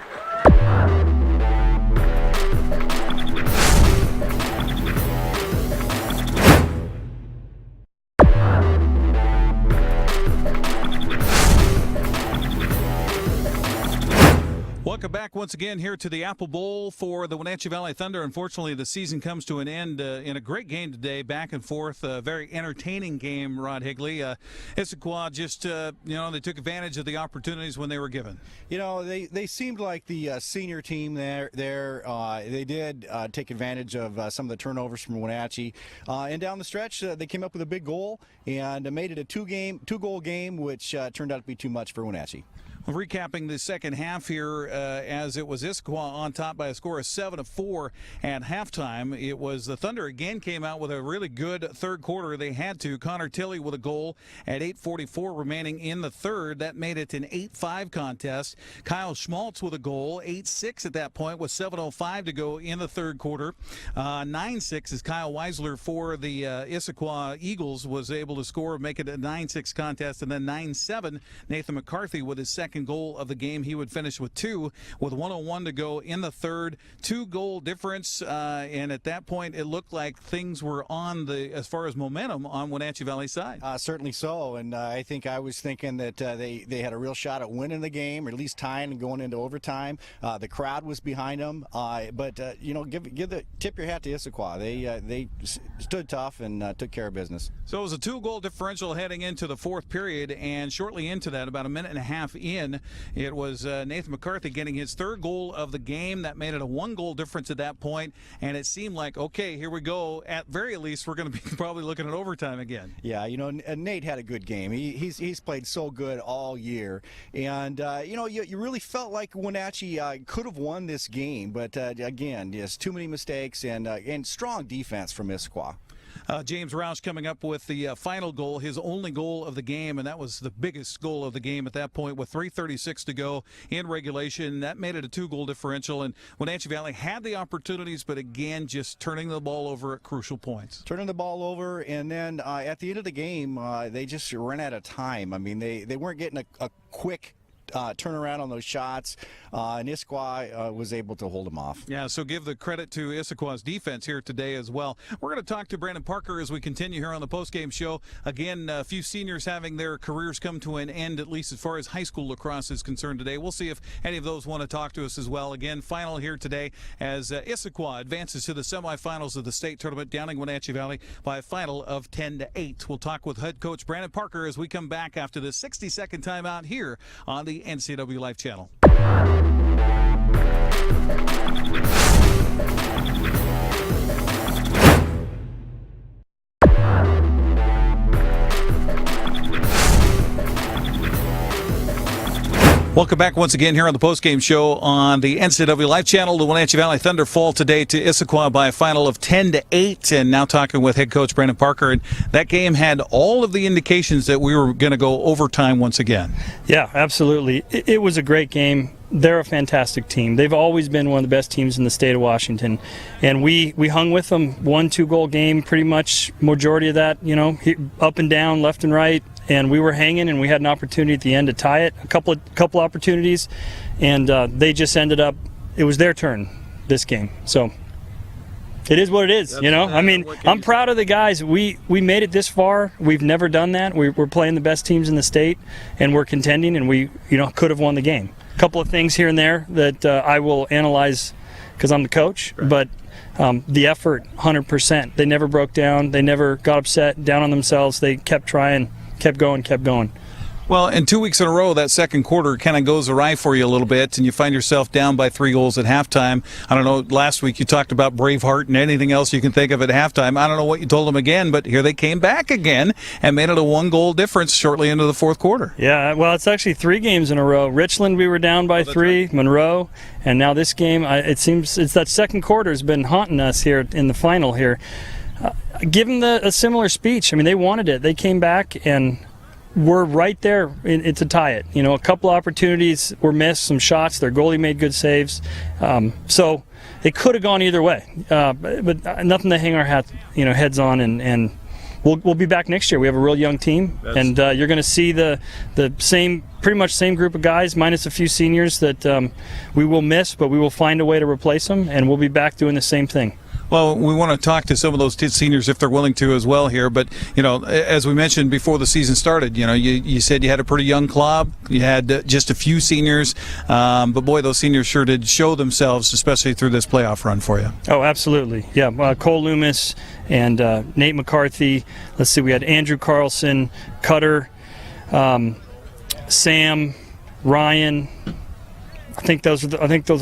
Welcome back once again here to the Apple Bowl for the Wenatchee Valley Thunder. Unfortunately, the season comes to an end in a great game today, back and forth, a very entertaining game, Rod Higley. Issaquah just, they took advantage of the opportunities when they were given. They seemed like the senior team there. They did take advantage of some of the turnovers from Wenatchee. And down the stretch, they came up with a big goal and made it a two-goal game, which turned out to be too much for Wenatchee. Recapping the second half here, as it was Issaquah on top by a score of 7-4 at halftime. It was the Thunder again came out with a really good third quarter. They had to. Connor Tilley with a goal at 8:44 remaining in the third. That made it an 8-5 contest. Kyle Schmaltz with a goal, 8-6 at that point with 7:05 to go in the third quarter. 9-6 is Kyle Weisler for the Issaquah Eagles was able to score, make it a 9-6 contest, and then 9-7 Nathan McCarthy with his second goal of the game. He would finish with 2 with 1:01 to go in the third. 2-goal difference, and at that point it looked like things were on as far as momentum on Wenatchee Valley's side. Certainly so, and I was thinking that they had a real shot at winning the game, or at least tying and going into overtime. The crowd was behind them, but tip your hat to Issaquah. They stood tough and took care of business. So it was a 2-goal differential heading into the fourth period, and shortly into that, about a minute and a half in, it was Nathan McCarthy getting his third goal of the game. That made it a 1-goal difference at that point, and it seemed like, okay, here we go. At very least, we're going to be probably looking at overtime again. Yeah, Nate had a good game. He's played so good all year, and you really felt like Wenatchee could have won this game, but again, just too many mistakes and strong defense from Issaquah. James Roush coming up with the final goal, his only goal of the game, and that was the biggest goal of the game at that point with 3:36 to go in regulation. That made it a 2-goal differential, and Wenatchee Valley had the opportunities, but again, just turning the ball over at crucial points. Turning the ball over, and then at the end of the game, they just ran out of time. I mean, they weren't getting a quick turnaround on those shots, and Issaquah was able to hold them off. Yeah, so give the credit to Issaquah's defense here today as well. We're going to talk to Brandon Parker as we continue here on the postgame show. Again, a few seniors having their careers come to an end, at least as far as high school lacrosse is concerned today. We'll see if any of those want to talk to us as well. Again, final here today as Issaquah advances to the semifinals of the state tournament, downing Wenatchee Valley by a final of 10-8. We'll talk with head coach Brandon Parker as we come back after this 60-second timeout here on the NCW Life Channel. Welcome back once again here on the postgame show on the NCW Life Channel. The Wenatchee Valley Thunder fall today to Issaquah by a final of 10-8, and now talking with head coach Brandon Parker. And that game had all of the indications that we were going to go overtime once again. Yeah, absolutely. It was a great game. they're a fantastic team. They've always been one of the best teams in the state of Washington, and we hung with them. 1-2 goal game, pretty much majority of that, up and down, left and right, and we were hanging, and we had an opportunity at the end to tie it. A couple opportunities, and they just ended up. It was their turn this game, so. It is what it is, I mean, I'm proud of the guys. We made it this far. We've never done that. We're playing the best teams in the state, and we're contending, and we, could have won the game. A couple of things here and there that I will analyze because I'm the coach, but the effort, 100%. They never broke down. They never got upset, down on themselves. They kept trying, kept going. Well, in 2 weeks in a row, that second quarter kind of goes awry for you a little bit, and you find yourself down by 3 goals at halftime. I don't know, last week you talked about Braveheart and anything else you can think of at halftime. I don't know what you told them again, but here they came back again and made it a 1-goal difference shortly into the fourth quarter. Yeah, well, it's actually 3 games in a row. Richland, we were down by 3, right. Monroe, and now this game, it seems it's that second quarter has been haunting us here in the final here. Give them a similar speech. I mean, they wanted it. They came back and we're right there to tie it. A couple opportunities were missed, some shots. Their goalie made good saves. So it could have gone either way. But nothing to hang our heads on. And we'll be back next year. We have a real young team, and you're going to see the pretty much same group of guys, minus a few seniors that we will miss, but we will find a way to replace them, and we'll be back doing the same thing. Well, we want to talk to some of those seniors if they're willing to as well here. But, as we mentioned before the season started, you said you had a pretty young club. You had just a few seniors. But, boy, those seniors sure did show themselves, especially through this playoff run for you. Oh, absolutely. Yeah, Cole Loomis and Nate McCarthy. Let's see, we had Andrew Carlson, Cutter, Sam, Ryan. I think those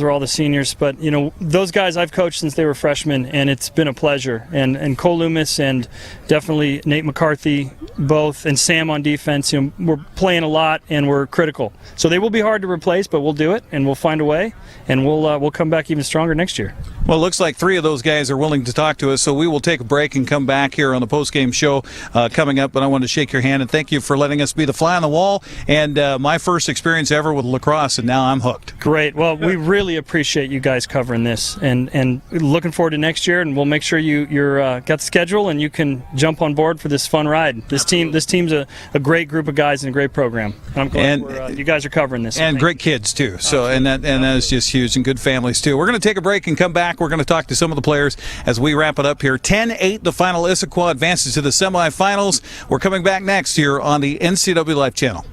are all the seniors, but those guys I've coached since they were freshmen, and it's been a pleasure. And Cole Loomis and definitely Nate McCarthy both, and Sam on defense. We're playing a lot and we're critical. So they will be hard to replace, but we'll do it and we'll find a way, and we'll come back even stronger next year. Well, it looks like 3 of those guys are willing to talk to us, so we will take a break and come back here on the post-game show coming up. But I wanted to shake your hand and thank you for letting us be the fly on the wall, and my first experience ever with lacrosse, and now I'm hooked. Great. Well, we really appreciate you guys covering this, and looking forward to next year. And we'll make sure you're got the schedule and you can jump on board for this fun ride. This team's a great group of guys and a great program. I'm glad you guys are covering this. And great kids too. So and that is just huge, and good families too. We're going to take a break and come back. We're going to talk to some of the players as we wrap it up here. 10-8, the final. Issaquah advances to the semifinals. We're coming back next here on the NCW Life Channel.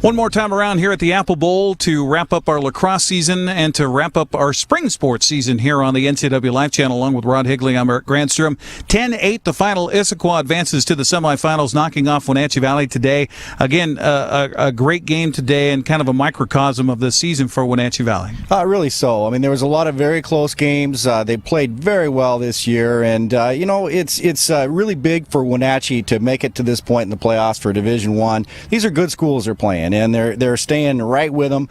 One more time around here at the Apple Bowl to wrap up our lacrosse season and to wrap up our spring sports season here on the NCW Life Channel along with Rod Higley. I'm Eric Grandstrom. 10-8, the final. Issaquah advances to the semifinals, knocking off Wenatchee Valley today. Again, a great game today and kind of a microcosm of the season for Wenatchee Valley. Really so. I mean, there was a lot of very close games. They played very well this year, and it's really big for Wenatchee to make it to this point in the playoffs for Division I. These are good schools they're playing, and they're staying right with them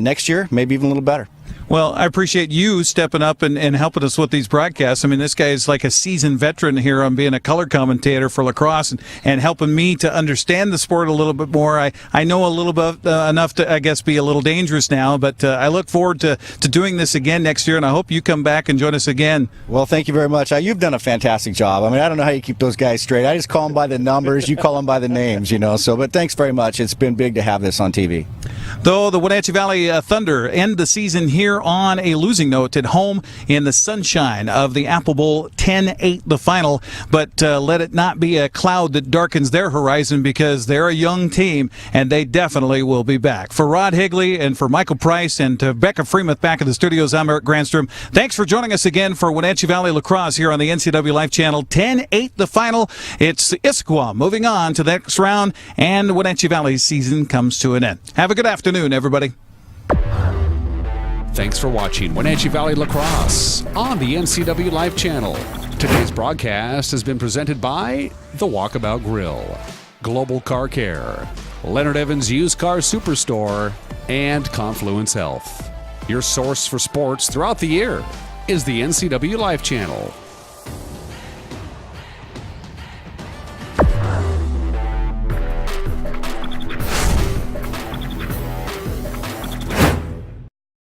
next year, maybe even a little better. Well, I appreciate you stepping up and helping us with these broadcasts. I mean, this guy is like a seasoned veteran here on being a color commentator for lacrosse and helping me to understand the sport a little bit more. I know a little bit enough to, I guess, be a little dangerous now, but I look forward to doing this again next year, and I hope you come back and join us again. Well, thank you very much. You've done a fantastic job. I mean, I don't know how you keep those guys straight. I just call them by the numbers. You call them by the names, but thanks very much. It's been big to have this on TV. Though the Wenatchee Valley Thunder end the season here on a losing note at home in the sunshine of the Apple Bowl, 10-8 the final, but let it not be a cloud that darkens their horizon, because they're a young team and they definitely will be back. For Rod Higley and for Michael Price and to Becca Freemuth back in the studios, I'm Eric Grandstrom. Thanks for joining us again for Wenatchee Valley Lacrosse here on the NCW Life Channel. 10-8 the final. It's Issaquah moving on to the next round, and Wenatchee Valley's season comes to an end. Have a good afternoon, everybody. Thanks for watching Wenatchee Valley Lacrosse on the NCW Life Channel. Today's broadcast has been presented by The Walkabout Grill, Global Car Care, Leonard Evans Used Car Superstore, and Confluence Health. Your source for sports throughout the year is the NCW Life Channel.